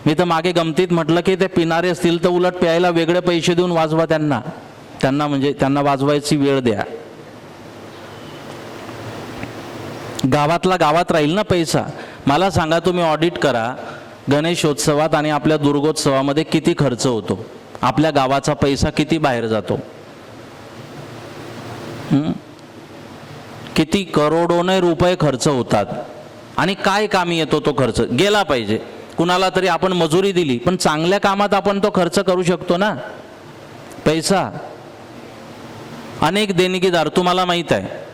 मी तर मागे गमतीत म्हटलं की ते पिणारे असतील तर उलट प्यायला वेगळे पैसे देऊन वाजवा त्यांना म्हणजे त्यांना वाजवायची वेळ द्या. गावातला गावात राहील ना पैसा. मला सांगा, तुम्ही ऑडिट करा, गणेशोत्सवात आणि आपल्या दुर्गोत्सवामध्ये किती खर्च होतो, आपल्या गावाचा पैसा किती बाहेर जातो. किती करोडोने रुपये खर्च होतात आणि काय कामी येतो तो खर्च. गेला पाहिजे, कुणाला तरी आपण मजुरी दिली, पण चांगल्या कामात आपण तो खर्च करू शकतो ना पैसा. अनेक देणगीदार, तुम्हाला माहीत आहे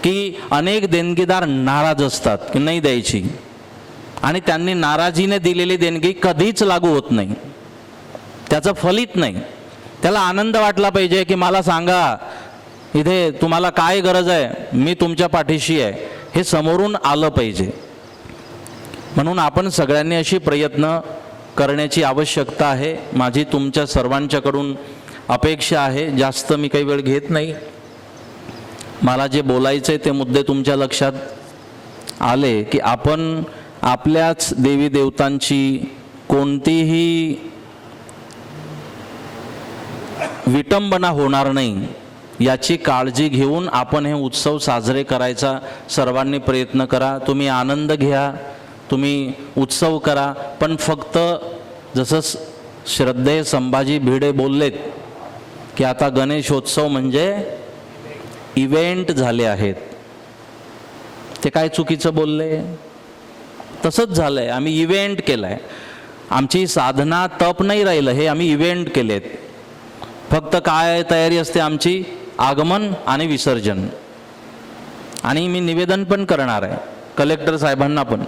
की अनेक देणगीदार नाराज असतात की नाही द्यायची, आणि त्यांनी नाराजीने दिलेली देणगी कधीच लागू होत नाही, त्याचं फलित नाही. त्याला आनंद वाटला पाहिजे की मला सांगा इथे तुम्हाला काय गरज आहे, मी तुमच्या पाठीशी आहे, हे समोरून आलं पाहिजे. म्हणून आपण सगळ्यांनी अशी प्रयत्न करण्याची आवश्यकता आहे. माझी तुमच्या सर्वांच्याकडून अपेक्षा आहे. जास्त मी काही वेळ घेत नाही. मला जे बोलायचं आहे ते मुद्दे तुमच्या लक्षात आले की आपण आपल्याच देवी देवतांची कोणतीही विटंबना होणार नाही याची काळजी घेऊन आपण हे उत्सव साजरे करायचा सर्वांनी प्रयत्न करा. तुम्ही आनंद घ्या, तुम्ही उत्सव करा, पण फक्त जसं श्रद्धेय संभाजी भिडे बोललेत की आता गणेशोत्सव म्हणजे इव्हेंट झाले आहेत, ते काय चुकीचं बोलले. तसंच झालंय, आम्ही इव्हेंट केलाय. आमची साधना तप नाही राहिलं, हे आम्ही इव्हेंट केलेत. फक्त काय तयारी असते आमची, आगमन आणि विसर्जन. आणि मी निवेदन पण करणार आहे कलेक्टर साहेबांना पण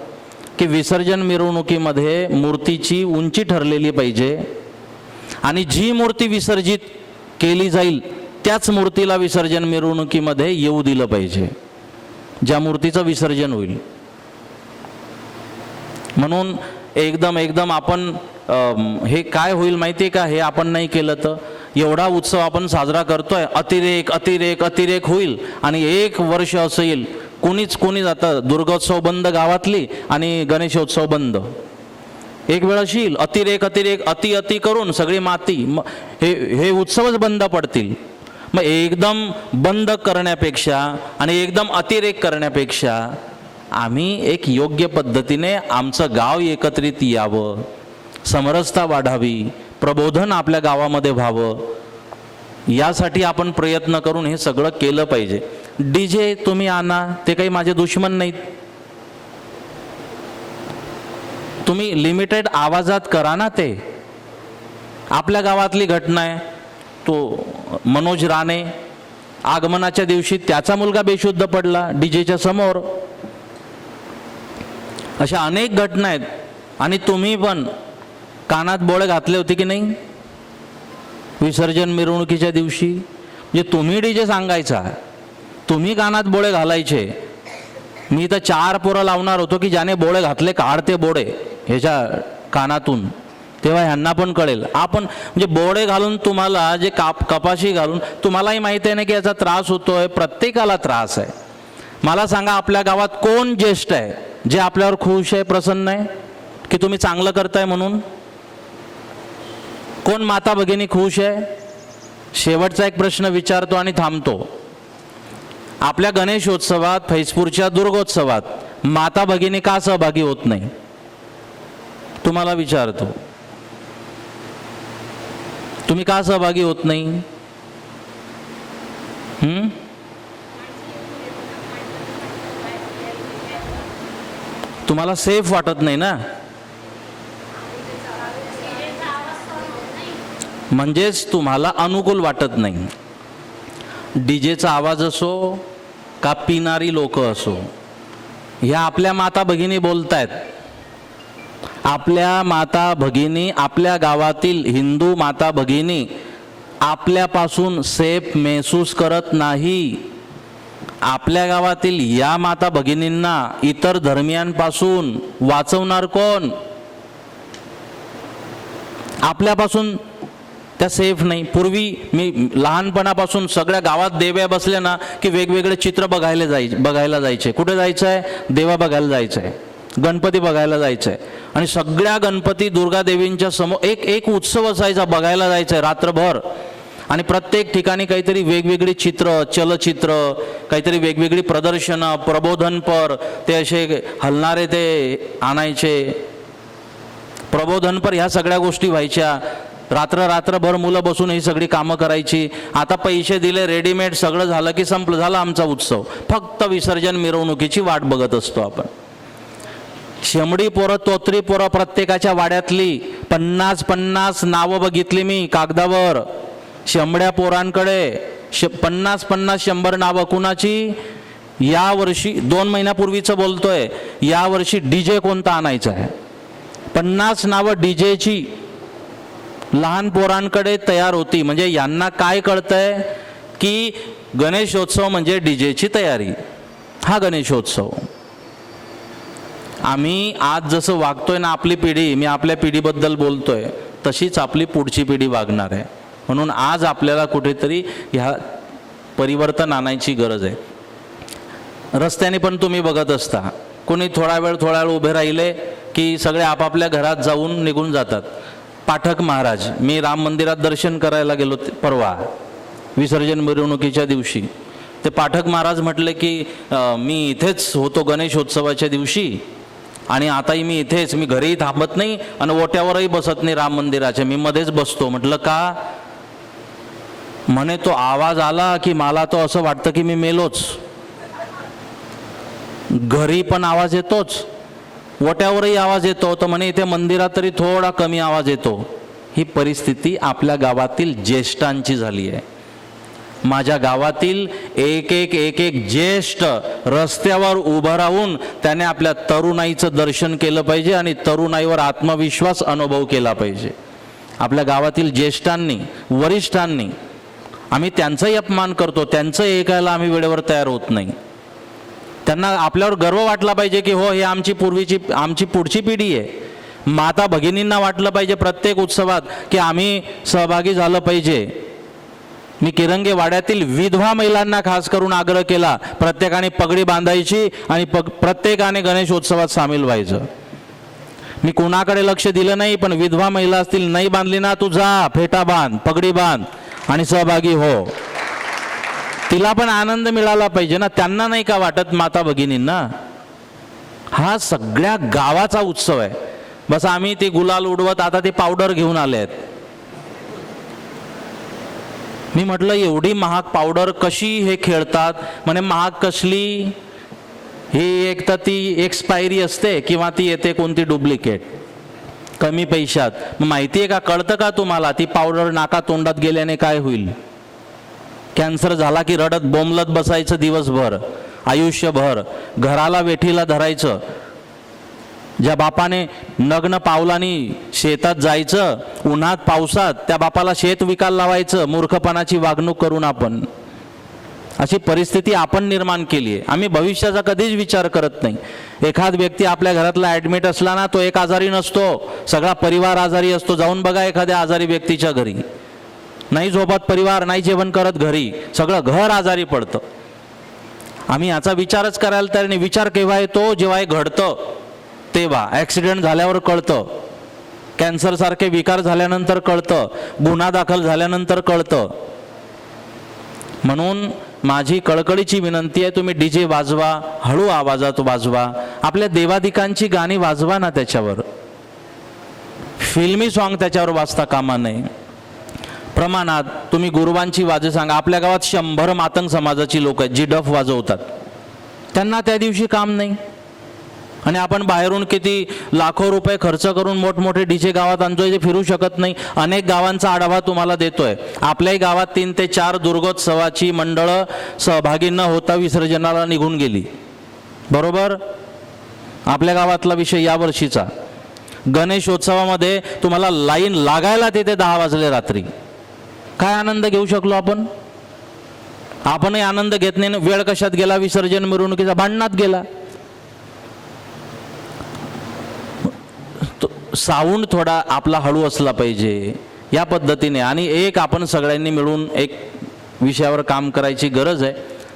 की विसर्जन मिरवणुकीमध्ये मूर्तीची उंची ठरलेली पाहिजे, आणि जी मूर्ती विसर्जित केली जाईल त्याच मूर्तीला विसर्जन मिरवणुकीमध्ये येऊ दिलं पाहिजे, ज्या मूर्तीचं विसर्जन होईल. म्हणून एकदम आपण हे काय होईल माहिती आहे का, हे आपण नाही केलं तर एवढा उत्सव आपण साजरा करतोय, अतिरेक होईल आणि एक वर्ष असं येईल कोणी आता दुर्गोत्सव बंद गावातली आणि गणेशोत्सव बंद. एक वेळ अशी येईल अतिरेक अति करून सगळी माती, हे उत्सवच बंद पडतील. मग एकदम बंद करण्यापेक्षा आणि एकदम अतिरेक करण्यापेक्षा आम्ही एक योग्य पद्धतीने आमचं गाव एकत्रित यावं, समरसता वाढावी, प्रबोधन आपल्या गावामध्ये व्हावं, यासाठी आपण प्रयत्न करून हे सगळं केलं पाहिजे. डीजे तुम्ही आणा, ते काही माझे दुश्मन नाहीत. तुम्ही लिमिटेड आवाजात करा ना. ते आपल्या गावातली घटना आहे, तो मनोज राणे आगमनाच्या दिवशी त्याचा मुलगा बेशुद्ध पडला डीजेच्या समोर. अशा अनेक घटना आहेत. आणि तुम्ही पण कानात बोळे घातले होते की नाही विसर्जन मिरवणुकीच्या दिवशी. म्हणजे तुम्ही डीजे सांगायचा, तुम्ही कानात बोळे घालायचे. मी तर 4 पोरं लावणार होतो की ज्याने बोळे घातले काढते बोळे ह्याच्या कानातून, तेव्हा ह्यांना पण कळेल. आपण म्हणजे बोळे घालून तुम्हाला जे कपाशी घालून तुम्हालाही माहिती आहे ना की याचा त्रास होतोय, प्रत्येकाला त्रास आहे. मला सांगा आपल्या गावात कोण ज्येष्ठ आहे जे आपल्यावर खुश आहे, प्रसन्न आहे की तुम्ही चांगलं करताय म्हणून? कोण माता भगिनी खुश आहे? शेवटचा एक प्रश्न विचारतो आणि थांबतो. आपल्या गणेशोत्सवात, फैजपूरच्या दुर्गोत्सवात माता भगिनी का सहभागी होत नाही? तुम्हाला विचारतो, तुम्ही का सहभागी होत नाही? तुम्हाला सेफ वाटत नाही ना, म्हणजेच तुम्हाला अनुकूल वाटत नाही. डीजेचा आवाज असो का पिणारी लोक असो, ह्या आपल्या माता भगिनी बोलतायत. आपल्या माता भगिनी, आपल्या गावातील हिंदू माता भगिनी आपल्यापासून सेफ महसूस करत नाही. आपल्या गावातील या माता भगिनींना इतर धर्मियांपासून वाचवणार कोण? आपल्यापासून त्या सेफ नाही. पूर्वी मी लहानपणापासून सगळ्या गावात देव्या बसल्या ना की वेगवेगळे चित्र बघायला जायचे. कुठे जायचं आहे? देवा बघायला जायचं आहे. गणपती बघायला जायचं आहे आणि सगळ्या गणपती दुर्गादेवींच्या समोर एक एक उत्सव असायचा, बघायला जायचं आहे रात्रभर. आणि प्रत्येक ठिकाणी काहीतरी वेगवेगळी चित्र, चलचित्र, काहीतरी वेगवेगळी प्रदर्शनं, प्रबोधनपर ते असे हलणारे ते आणायचे, प्रबोधनपर ह्या सगळ्या गोष्टी व्हायच्या. रात्रभर मुलं बसून ही सगळी कामं करायची. आता पैसे दिले, रेडीमेड सगळं झालं की संपलं, झाला आमचा उत्सव. फक्त विसर्जन मिरवणुकीची वाट बघत असतो आपण. शेमडी पोरं, तोत्री पोरं, प्रत्येकाच्या वाड्यातली 50 नावं बघितली मी कागदावर. शेंबड्या पोरांकडे 50 100 नावं. कुणाची? या वर्षी 2 महिन्यापूर्वीचं बोलतोय, या वर्षी डीजे कोणता आणायचा आहे. 50 नावं डीजेची लहान पोरांकडे तयार होती. म्हणजे यांना काय कळतंय की गणेशोत्सव म्हणजे डीजेची तयारी. हा गणेशोत्सव. आम्ही आज जसं वागतोय ना, आपली पिढी, मी आपल्या पिढीबद्दल बोलतोय, तशीच आपली पुढची पिढी वागणार आहे. म्हणून आज आपल्याला कुठेतरी ह्या परिवर्तन आणायची गरज आहे. रस्त्याने पण तुम्ही बघत असता, कोणी थोडा वेळ उभे राहिले की सगळे आपापल्या घरात जाऊन निघून जातात. पाठक महाराज, मी राम मंदिरात दर्शन करायला गेलो परवा विसर्जन मिरवणुकीच्या दिवशी. ते पाठक महाराज म्हटले की मी इथेच होतो गणेशोत्सवाच्या दिवशी आणि आताही मी इथेच, मी घरीही थांबत नाही आणि ओट्यावरही बसत नाही राम मंदिराच्या, मी मध्येच बसतो. म्हटलं का? म्हणे तो आवाज आला की मला तो असं वाटतं की मी मेलोच. घरी पण आवाज येतोच, ओट्यावरही आवाज येतो, तर म्हणे इथे मंदिरात तरी थोडा कमी आवाज येतो. ही परिस्थिती आपल्या गावातील ज्येष्ठांची झाली आहे. माझ्या गावातील एक एक ज्येष्ठ रस्त्यावर उभं राहून त्याने आपल्या तरुणाईचं दर्शन केलं पाहिजे आणि तरुणाईवर आत्मविश्वास अनुभव केला पाहिजे. आपल्या गावातील ज्येष्ठांनी, वरिष्ठांनी, आम्ही त्यांचाही अपमान करतो, त्यांचं ऐकायला आम्ही वेळेवर तयार होत नाही. त्यांना आपल्यावर गर्व वाटला पाहिजे की हो, हे आमची पुढची पिढी आहे. माता भगिनींना वाटलं पाहिजे प्रत्येक उत्सवात की आम्ही सहभागी झालं पाहिजे. मी किरंगे वाड्यातील विधवा महिलांना खास करून आग्रह केला, प्रत्येकाने पगडी बांधायची आणि प्रत्येकाने गणेशोत्सवात सामील व्हायचं. मी कोणाकडे लक्ष दिलं नाही, पण विधवा महिला असतील, नाही बांधली ना, तू जा, फेटा बांध, पगडी बांध आणि सहभागी हो. तिला पण आनंद मिळाला पाहिजे ना. त्यांना नाही का वाटत माता भगिनींना? हा सगळ्या गावाचा उत्सव आहे. बस आम्ही ते गुलाल उडवत आता ते पावडर घेऊन आले आहेत. मी म्हटलं एवढी महाग पावडर कशी हे खेळतात? म्हणे महाग कसली? ही एक तर ती एक्सपायरी असते किंवा ती येते कोणती डुप्लिकेट कमी पैशात. मग माहिती आहे का, कळतं का तुम्हाला ती पावडर नाका तोंडात गेल्याने काय होईल? कॅन्सर झाला की रडत बोंबलत बसायचं दिवसभर, आयुष्यभर घराला वेठीला धरायचं. ज्या बापाने नग्न पावलांनी शेतात जायचं उन्हात पावसात, त्या बापाला शेत विकायला लावायचं मूर्खपणाची वागणूक करून आपण. अशी परिस्थिती आपण निर्माण केली आहे. आम्ही भविष्याचा कधीच विचार करत नाही. एखाद व्यक्ती आपल्या घरातला ॲडमिट असला ना, तो एक आजारी नसतो, सगळा परिवार आजारी असतो. जाऊन बघा एखाद्या आजारी व्यक्तीच्या घरी, नाही झोपत परिवार, नाही जेवण करत घरी, सगळं घर आजारी पडतं. आम्ही याचा विचारच करायला तयार नाही. विचार केव्हा येतो? जेव्हा हे घडतं तेव्हा. ॲक्सिडेंट झाल्यावर कळतं, कॅन्सरसारखे विकार झाल्यानंतर कळतं, गुन्हा दाखल झाल्यानंतर कळतं. म्हणून माझी कळकळीची विनंती आहे, तुम्ही डीजे वाजवा, हळू आवाजात वाजवा, आपल्या देवादिकांची गाणी वाजवा ना त्याच्यावर. फिल्मी सॉन्ग त्याच्यावर वाजता कामा नये. प्रमाणात तुम्ही गुरुवांची वाजे सांगा. आपल्या गावात 100 मातंग समाजाची लोक आहेत जी डफ वाजवतात. त्यांना त्या दिवशी काम नाही आणि आपण बाहेरून किती लाखो रुपये खर्च करून मोठमोठे डीजे गावात आणतोय, जे फिरू शकत नाही. अनेक गावांचा आढावा तुम्हाला देतोय. आपल्याही गावात 3 ते 4 दुर्गोत्सवाची मंडळं सहभागी न होता विसर्जनाला निघून गेली. बरोबर? आपल्या गावातला विषय या वर्षीचा गणेशोत्सवामध्ये तुम्हाला लाईन लागायला तिथे 10 वाजले रात्री. काय आनंद घेऊ शकलो आपण? आपणही आनंद घेत नाही. वेळ कशात गेला? विसर्जन मिरवणुकीचा भांडणात गेला. साऊंड थोडा आपला हळू असला पाहिजे या पद्धतीने. आणि एक आपण सगळ्यांनी मिळून एक विषयावर काम करायची गरज आहे.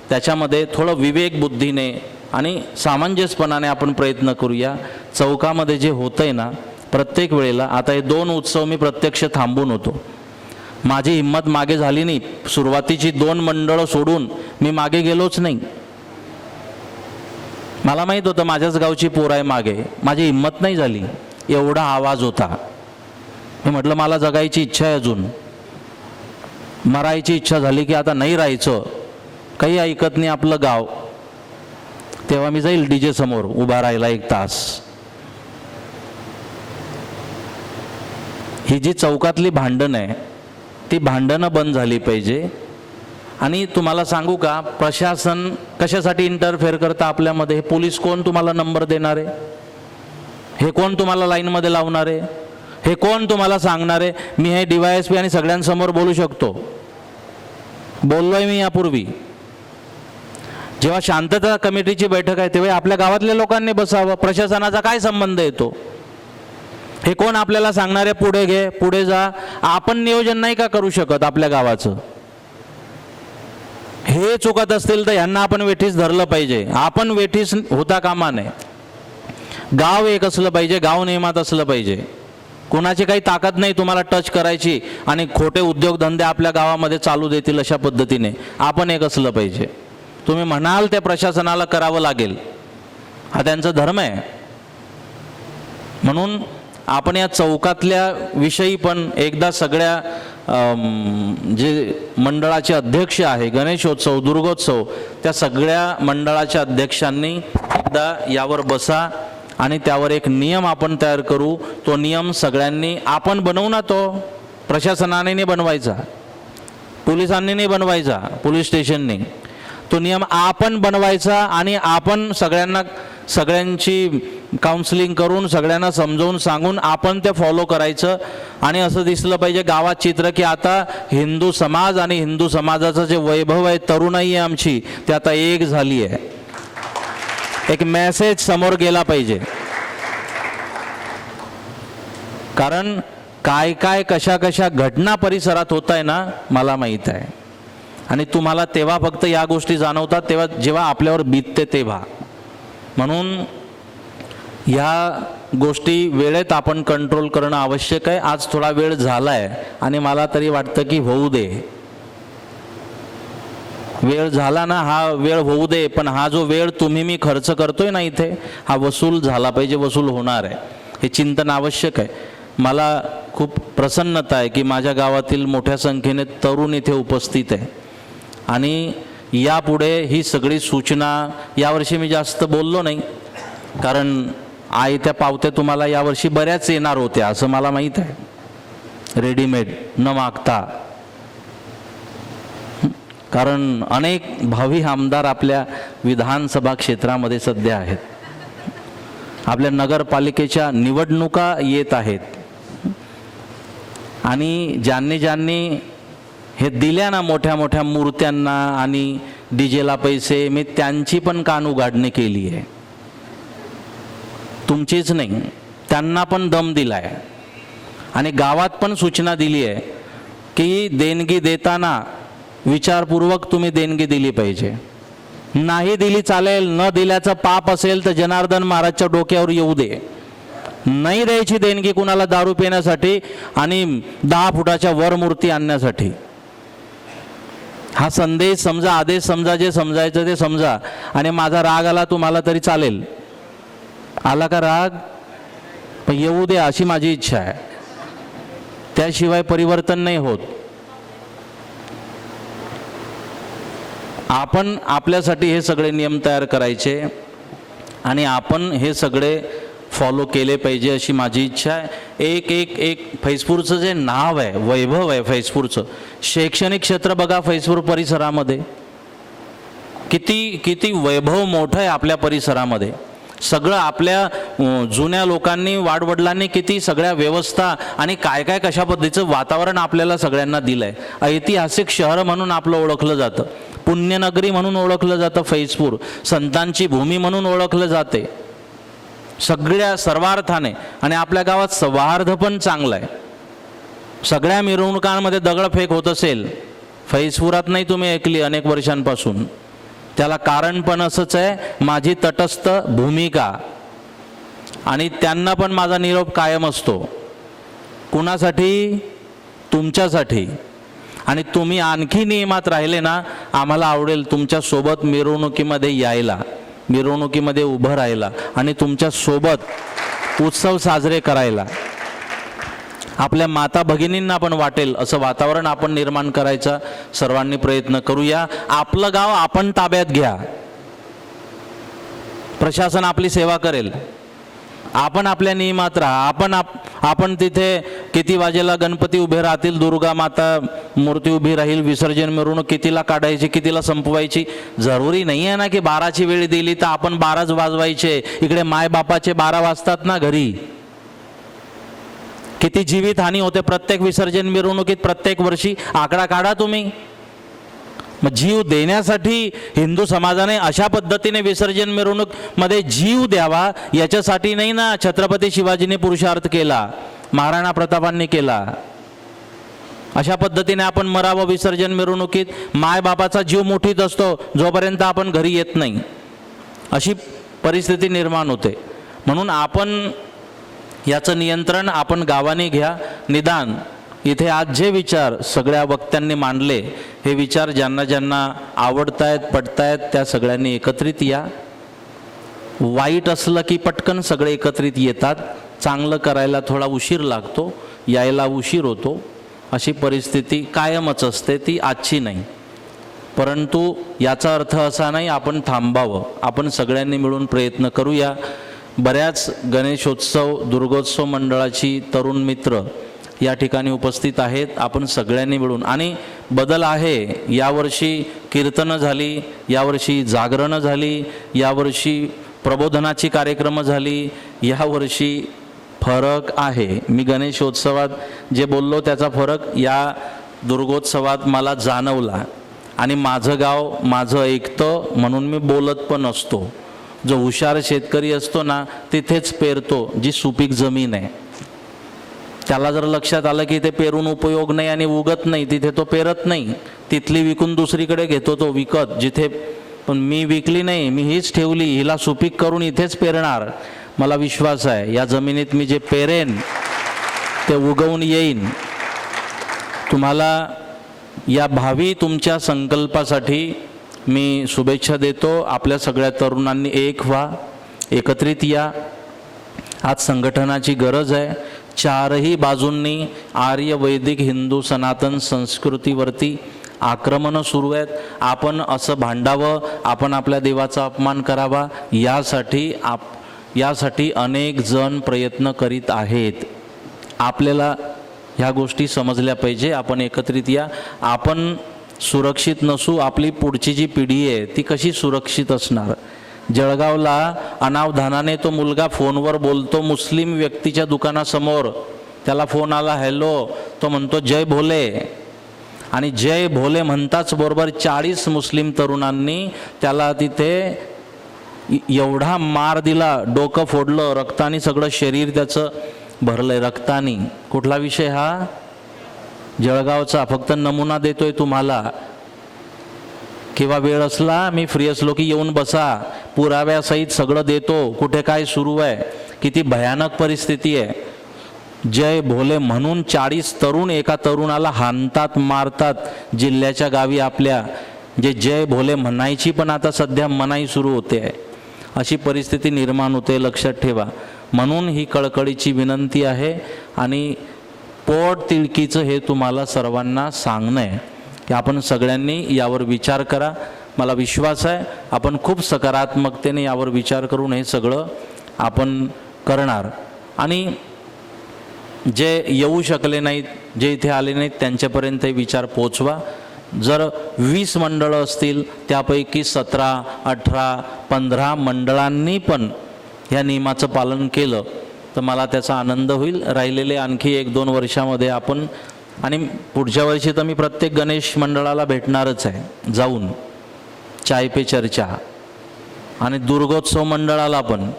त्याच्यामध्ये थोडं विवेक बुद्धीने आणि सामंजस्यपणाने आपण प्रयत्न करूया. चौकामध्ये जे होतं आहे ना प्रत्येक वेळेला, आता हे 2 उत्सव मी प्रत्यक्ष थांबून होतो. माझी हिंमत मागे झाली नाही. सुरुवातीची 2 मंडळं सोडून मी मागे गेलोच नाही. मला माहीत होतं माझ्याच गावची पोर आहे मागे, माझी हिंमत नाही झाली. एवढा आवाज होता. मी म्हटलं मला जगायची इच्छा आहे, अजून मरायची इच्छा झाली की आता नाही राहायचं, काही ऐकत नाही आपलं गाव. तेव्हा मी जाईल डीजे समोर उभा राहिला 1 तास. ही जी चौकातली भांडणं आहे ती भांडणं बंद झाली पाहिजे. आणि तुम्हाला सांगू का, प्रशासन कशासाठी इंटरफेअर करतं आपल्यामध्ये? पोलीस कोण तुम्हाला नंबर देणार आहे? हे कोण तुम्हाला लाईनमध्ये लावणार आहे? हे कोण तुम्हाला सांगणार आहे? मी हे DYSP आणि सगळ्यांसमोर बोलू शकतो, बोललोय मी यापूर्वी. जेव्हा शांतता कमिटीची बैठक आहे तेव्हा आपल्या गावातल्या लोकांनी बसावं. प्रशासनाचा काय संबंध येतो? हे कोण आपल्याला सांगणार आहे पुढे घे पुढे जा? आपण नियोजन नाही का करू शकत आपल्या गावाचं? हे चुकत असतील तर यांना आपण वेठीस धरलं पाहिजे. आपण वेठीस होता कामा नये. गाव एक असलं पाहिजे, गाव नियमात असलं पाहिजे. कुणाची काही ताकद नाही तुम्हाला टच करायची आणि खोटे उद्योगधंदे आपल्या गावामध्ये चालू देतील अशा पद्धतीने. आपण एक असलं पाहिजे. तुम्ही म्हणाल त्या प्रशासनाला करावं लागेल, हा त्यांचा धर्म आहे. म्हणून आपण या चौकातल्या विषयी पण एकदा सगळ्या जे मंडळाचे अध्यक्ष आहे, गणेशोत्सव, दुर्गोत्सव, त्या सगळ्या मंडळाच्या अध्यक्षांनी एकदा यावर बसा आणि त्यावर एक नियम आपण तयार करू. तो नियम सगळ्यांनी आपण बनवू ना, तो प्रशासनाने नाही बनवायचा, पोलिसांनी नाही बनवायचा, पोलीस स्टेशनने. तो नियम आपण बनवायचा आणि आपण सगळ्यांची काउन्सिलिंग करून सगळ्यांना समजावून सांगून आपण ते फॉलो करायचं. आणि असं दिसलं पाहिजे गावात चित्र की आता हिंदू समाज आणि हिंदू समाजाचं जे वैभव आहे, तरुणाई आहे आमची, ते आता एक झाली आहे. एक मेसेज समोर गेला पाहिजे. कारण काय काय कशा कशा घटना परिसरात होत आहे ना, मला माहीत आहे. आणि तुम्हाला तेव्हा फक्त या गोष्टी जाणवतात तेव्हा जेव्हा आपल्यावर बीतते तेव्हा. म्हणून ह्या गोष्टी वेळेत आपण कंट्रोल करणं आवश्यक आहे. आज थोडा वेळ झाला आहे आणि मला तरी वाटतं की होऊ दे. वेळ झाला ना, हा वेळ होऊ दे. पण हा जो वेळ तुम्ही मी खर्च करतोय ना इथे, हा वसूल झाला पाहिजे, वसूल होणार आहे. हे चिंतन आवश्यक आहे. मला खूप प्रसन्नता आहे की माझ्या गावातील मोठ्या संख्येने तरुण इथे उपस्थित आहे. आणि यापुढे ही सगळी सूचना, यावर्षी मी जास्त बोललो नाही कारण त्या पावत्या तुम्हाला यावर्षी बऱ्याच येणार होत्या असं मला माहीत आहे, रेडीमेड न मागता. कारण अनेक भावी आमदार आपल्या विधानसभा क्षेत्रामध्ये सध्या आहेत. आपल्या नगरपालिकेच्या निवडणुका येत आहेत. आणि ज्यांनी हे दिल्या ना मोठ्या मोठ्या मूर्त्यांना आणि डीजेला पैसे, मी त्यांची पण कान उघाडणी केली आहे, तुमचीच नाही. त्यांना पण दम दिला आहे. आणि गावात पण सूचना दिली आहे की देणगी देताना विचारपूर्वक तुम्ही देणगी दिली पाहिजे. नाही दिली चालेल, न दिल्याचं पाप असेल तर जनार्दन महाराजच्या डोक्यावर येऊ दे. नाही द्यायची देणगी कुणाला दारू पिण्यासाठी आणि 10 फुटाच्या वर मूर्ती आणण्यासाठी. हा संदेश समजा, आदेश समजा, जे समजायचं ते समजा. आणि माझा राग आला तुम्हाला तरी चालेल. आला का राग? पण येऊ दे अशी माझी इच्छा आहे. त्याशिवाय परिवर्तन नाही होत. आपण आपल्यासाठी हे सगळे नियम तयार करायचे आणि आपण हे सगळे फॉलो केले पाहिजे अशी माझी इच्छा आहे. एक फैजपूरचं जे नाव आहे, वैभव आहे फैजपूरचं, शैक्षणिक क्षेत्र बघा फैजपूर परिसरामध्ये किती वैभव मोठं आहे आपल्या परिसरामध्ये. सगळं आपल्या जुन्या लोकांनी, वाडवडिलांनी किती सगळ्या व्यवस्था आणि काय काय कशा पद्धतीचं वातावरण आपल्याला सगळ्यांना दिलं आहे. ऐतिहासिक शहर म्हणून आपलं ओळखलं जातं, पुण्यनगरी म्हणून ओळखलं जातं फैजपूर, संतांची भूमी म्हणून ओळखलं जाते सगळ्या सर्वार्थाने. आणि आपल्या गावात सौहार्द पण चांगलं आहे. सगळ्या मिरवणुकांमध्ये दगडफेक होत असेल, फैजपुरात नाही तुम्ही ऐकली अनेक वर्षांपासून, त्याला कारण पण असंच आहे, माझी तटस्थ भूमिका, आणि त्यांना पण माझा निरोप कायम असतो. कुणासाठी? तुमच्यासाठी. आणि तुम्ही आणखी नियमात राहिले ना, आम्हाला आवडेल तुमच्या सोबत मिरवणुकीमध्ये यायला, मिरवणुकीमध्ये उभं राहायला आणि तुमच्या सोबत उत्सव साजरे करायला. आपल्या माता भगिनींना पण वाटेल असं वातावरण आपण निर्माण करायचा सर्वांनी प्रयत्न करूया. आपलं गाव आपण ताब्यात घ्या, प्रशासन आपली सेवा करेल. आपण आपल्या नियमात राहा. आपण तिथे किती वाजेला गणपती उभे राहतील, दुर्गा माता मूर्ती उभी राहील, विसर्जन मिरवणूक कितीला काढायची, कितीला संपवायची, जरुरी नाही आहे ना की 12ची वेळ दिली तर आपण 12च वाजवायचे. इकडे मायबापाचे 12 वाजतात ना घरी. किती जीवित हानी होते प्रत्येक विसर्जन मिरवणुकीत प्रत्येक वर्षी, आकडा काढा तुम्ही. मग जीव देण्यासाठी हिंदू समाजाने अशा पद्धतीने विसर्जन मिरवणूक मध्ये जीव द्यावा, याच्यासाठी नाही ना छत्रपती शिवाजीने पुरुषार्थ केला, महाराणा प्रतापांनी केला. अशा पद्धतीने आपण मरावं विसर्जन मिरवणुकीत. मायबापाचा जीव मुठीत असतो जोपर्यंत आपण घरी येत नाही, अशी परिस्थिती निर्माण होते. म्हणून आपण याचं नियंत्रण आपण गावाने घ्या. निदान इथे आज जे विचार सगळ्या वक्त्यांनी मांडले, हे विचार ज्यांना ज्यांना आवडतायत पटतायत त्या सगळ्यांनी एकत्रित या. वाईट असलं की पटकन सगळे एकत्रित येतात, चांगलं करायला थोडा उशीर लागतो, यायला उशीर होतो. अशी परिस्थिती कायमच असते, ती आजची नाही. परंतु याचा अर्थ असा नाही आपण थांबावं, आपण सगळ्यांनी मिळून प्रयत्न करूया. बऱ्याच गणेशोत्सव दुर्गोत्सव मंडळाची तरुण मित्र या ठिकाणी उपस्थित आहेत. आपण सगळ्यांनी मिळून, आणि बदल आहे, यावर्षी कीर्तनं झाली, यावर्षी जागरणं झाली, यावर्षी प्रबोधनाची कार्यक्रमं झाली, यावर्षी फरक आहे. मी गणेशोत्सवात जे बोललो त्याचा फरक या दुर्गोत्सवात मला जाणवला. आणि माझं गाव माझं ऐकतं म्हणून मी बोलत पण असतो. जो हुशार शेतकरी असतो ना, तिथेच पेरतो जी सुपीक जमीन आहे. त्याला जर लक्षात आलं की ते पेरून उपयोग नाही आणि उगत नाही, तिथे तो पेरत नाही, तिथली विकून दुसरीकडे घेतो तो विकत. जिथे पण मी विकली नाही, मी हीच ठेवली, हिला सुपीक करून इथेच पेरणार. मला विश्वास आहे या जमिनीत मी जे पेरेन ते उगवून येईन. तुम्हाला या भावी तुमच्या संकल्पासाठी मी शुभेच्छा देतो. आपल्या सगळ्या तरुणांनी एक व्हा, एकत्रित या. आज संघटनाची गरज आहे. चारही बाजूंनी आर्य वैदिक हिंदू सनातन संस्कृतीवरती आक्रमणं सुरू आहेत. आपण असं भांडावं, आपण आपल्या देवाचा अपमान करावा, यासाठी अनेक जण प्रयत्न करीत आहेत. आपल्याला ह्या गोष्टी समजल्या पाहिजे. आपण एकत्रित या. आपण सुरक्षित नसू, आपली पुढची जी पिढी आहे ती कशी सुरक्षित असणार? जळगावला अनावधानाने तो मुलगा फोनवर बोलतो मुस्लिम व्यक्तीच्या दुकानासमोर. त्याला फोन आला, हॅलो, तो म्हणतो जय भोले, आणि जय भोले म्हणताच बरोबर 40 मुस्लिम तरुणांनी त्याला तिथे एवढा मार दिला, डोकं फोडलं, रक्तानी सगळं शरीर त्याचं भरलंय रक्तानी. कुठला विषय हा? जळगावचा. फक्त नमुना देतोय तुम्हाला. किंवा वेळ असला, मी फ्री असलो की येऊन बसा, पुराव्यासहित सगळं देतो, कुठे काय सुरू आहे, किती भयानक परिस्थिती आहे. जय भोले म्हणून 40 तरुण एका तरुणाला हाणतात, मारतात जिल्ह्याच्या गावी आपल्या. जे जय भोले म्हणायची पण आता सध्या मनाई सुरू होते आहे. अशी परिस्थिती निर्माण होते, लक्षात ठेवा. म्हणून ही कळकळीची विनंती आहे. आणि पोट तिळकीचं हे तुम्हाला सर्वांना सांगणं आहे की आपण सगळ्यांनी यावर विचार करा. मला विश्वास आहे आपण खूप सकारात्मकतेने यावर विचार करून हे सगळं आपण करणार. आणि जे येऊ शकले नाहीत, जे इथे आले नाहीत, त्यांच्यापर्यंत हे विचार पोचवा. जर 20 मंडळं असतील, त्यापैकी 17, 18, 15 मंडळांनी पण ह्या नियमाचं पालन केलं तर मला त्याचा आनंद होईल. राहिलेले आणखी 1-2 वर्षामध्ये आपण, आणि पुढच्या वर्षी तर मी प्रत्येक गणेश मंडळाला भेटणारच आहे जाऊन, चाय पे चर्चा. आणि दुर्गोत्सव मंडळाला पण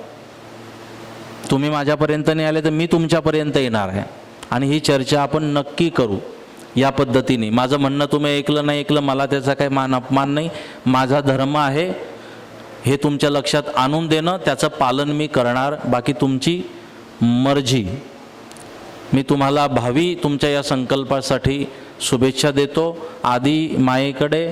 तुम्ही माझ्यापर्यंत नाही आले तर मी तुमच्यापर्यंत येणार आहे आणि ही चर्चा आपण नक्की करू. या पद्धतीने. माझं म्हणणं तुम्ही ऐकलं नाही ऐकलं मला त्याचा काही मान अपमान नाही. माझा धर्म आहे हे तुमच्या लक्षात आणून देणं, त्याचं पालन मी करणार. बाकी तुमची मर्जी. मी तुम्हाला भावी तुमच्या या संकल्पासाठी शुभेच्छा देतो. आदी मायेकडे,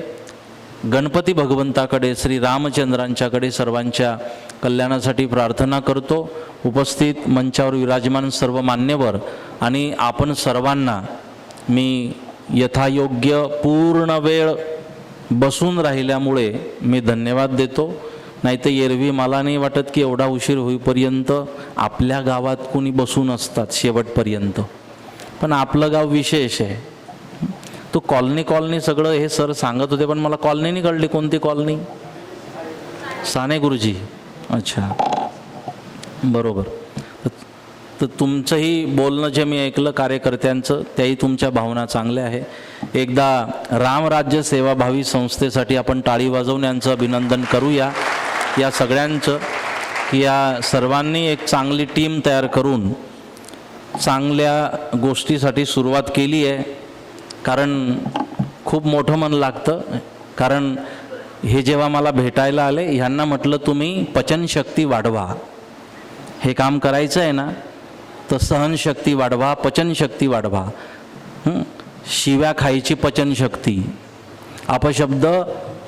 गणपती भगवंताकडे, श्री रामचंद्रांच्याकडे सर्वांच्या कल्याणासाठी प्रार्थना करतो. उपस्थित मंचावर विराजमान सर्व मान्यवर आणि आपण सर्वांना मी यथायोग्य पूर्ण वेळ बसून राहिल्यामुळे मी धन्यवाद देतो. नाही तर एरवी मला नाही वाटत की एवढा उशीर होईपर्यंत आपल्या गावात कोणी बसून असतात शेवटपर्यंत. पण आपलं गाव विशेष आहे. तो कॉलनी सगळं हे सर सांगत होते, पण मला कॉलनी नाही कळली. कोणती कॉलनी? साने गुरुजी. अच्छा, बरोबर. तर तुमचंही बोलणं जे मी ऐकलं कार्यकर्त्यांचं, त्याही तुमच्या भावना चांगल्या आहे. एकदा रामराज्य सेवाभावी संस्थेसाठी आपण टाळी वाजवून यांचं अभिनंदन करूया. या सगळ्यांचं, की या सर्वांनी एक चांगली टीम तयार करून चांगल्या गोष्टीसाठी सुरुवात केली आहे. कारण खूप मोठं मन लागतं. कारण हे जेव्हा मला भेटायला आले, ह्यांना म्हटलं तुम्ही पचनशक्ती वाढवा. हे काम करायचं आहे ना, तर सहनशक्ती वाढवा, पचनशक्ती वाढवा. शिव्या खायची पचनशक्ती, अपशब्द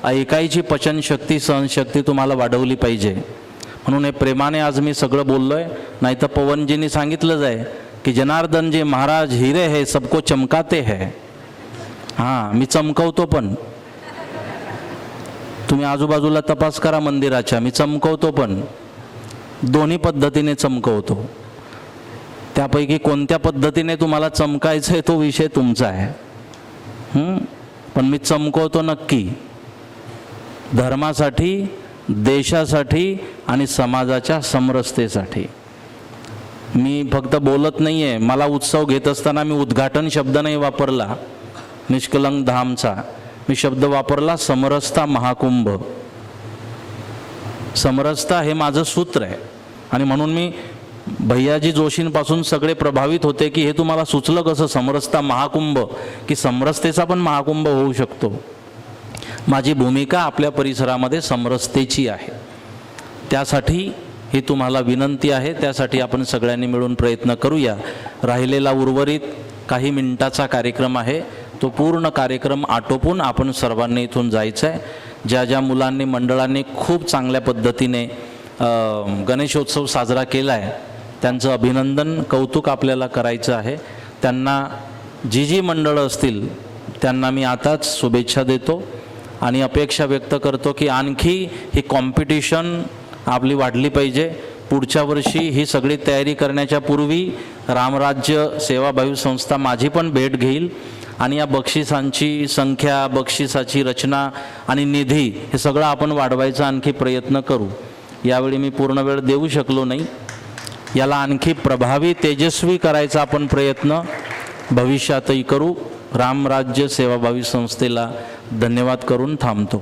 ऐकायची पचनशक्ती, सहनशक्ती तुम्हाला वाढवली पाहिजे. म्हणून हे प्रेमाने आज मी सगळं बोललो आहे. नाही तर पवनजींनी सांगितलंच आहे की जनार्दन जी महाराज हिरे है सबको चमकाते है. हां, मी चमकवतो. पण तुम्ही आजूबाजूला तपास करा मंदिराच्या, मी चमकवतो. पण दोन्ही पद्धतीने चमकवतो. त्यापैकी कोणत्या पद्धतीने तुम्हाला चमकायचं आहे तो विषय तुमचा आहे. पण मी चमकवतो नक्की, धर्मासाठी, देशासाठी आणि समाजाच्या समरसतेसाठी. मी फक्त बोलत नाही आहे. मला उत्सव घेत असताना मी उद्घाटन शब्द नाही वापरला निष्कलंक धामचा. मी शब्द वापरला समरसता महाकुंभ. समरसता हे माझं सूत्र आहे. आणि म्हणून मी भैयाजी जोशींपासून सगळे प्रभावित होते की हे तुम्हाला सुचलं कसं समरसता महाकुंभ, की समरसतेचा पण महाकुंभ होऊ शकतो. माझी भूमिका आपल्या परिसरामध्ये समरसतेची आहे. त्यासाठी ही तुम्हाला विनंती आहे. त्यासाठी आपण सगळ्यांनी मिळून प्रयत्न करूया. राहिलेला उर्वरित काही मिनिटाचा कार्यक्रम आहे, तो पूर्ण कार्यक्रम आटोपून आपण सर्वांनी इथून जायचं आहे. ज्या ज्या मुलांनी, मंडळांनी खूप चांगल्या पद्धतीने गणेशोत्सव साजरा केला आहे, त्यांचं अभिनंदन, कौतुक आपल्याला करायचं आहे. त्यांना जी मंडळं असतील त्यांना मी आताच शुभेच्छा देतो आणि अपेक्षा व्यक्त करतो की आणखी ही कॉम्पिटिशन आपली वाढली पाहिजे. पुढच्या वर्षी ही सगळी तयारी करण्याच्या पूर्वी रामराज्य सेवाभावी संस्था माझी पण भेट घेईल आणि या बक्षिसांची संख्या, बक्षिसाची रचना आणि निधी हे सगळं आपण वाढवायचा आणखी प्रयत्न करू. यावेळी मी पूर्ण वेळ देऊ शकलो नाही. याला आणखी प्रभावी, तेजस्वी करायचा आपण प्रयत्न भविष्यातही करू. रामराज्य सेवाभावी संस्थेला धन्यवाद करून थांबतो.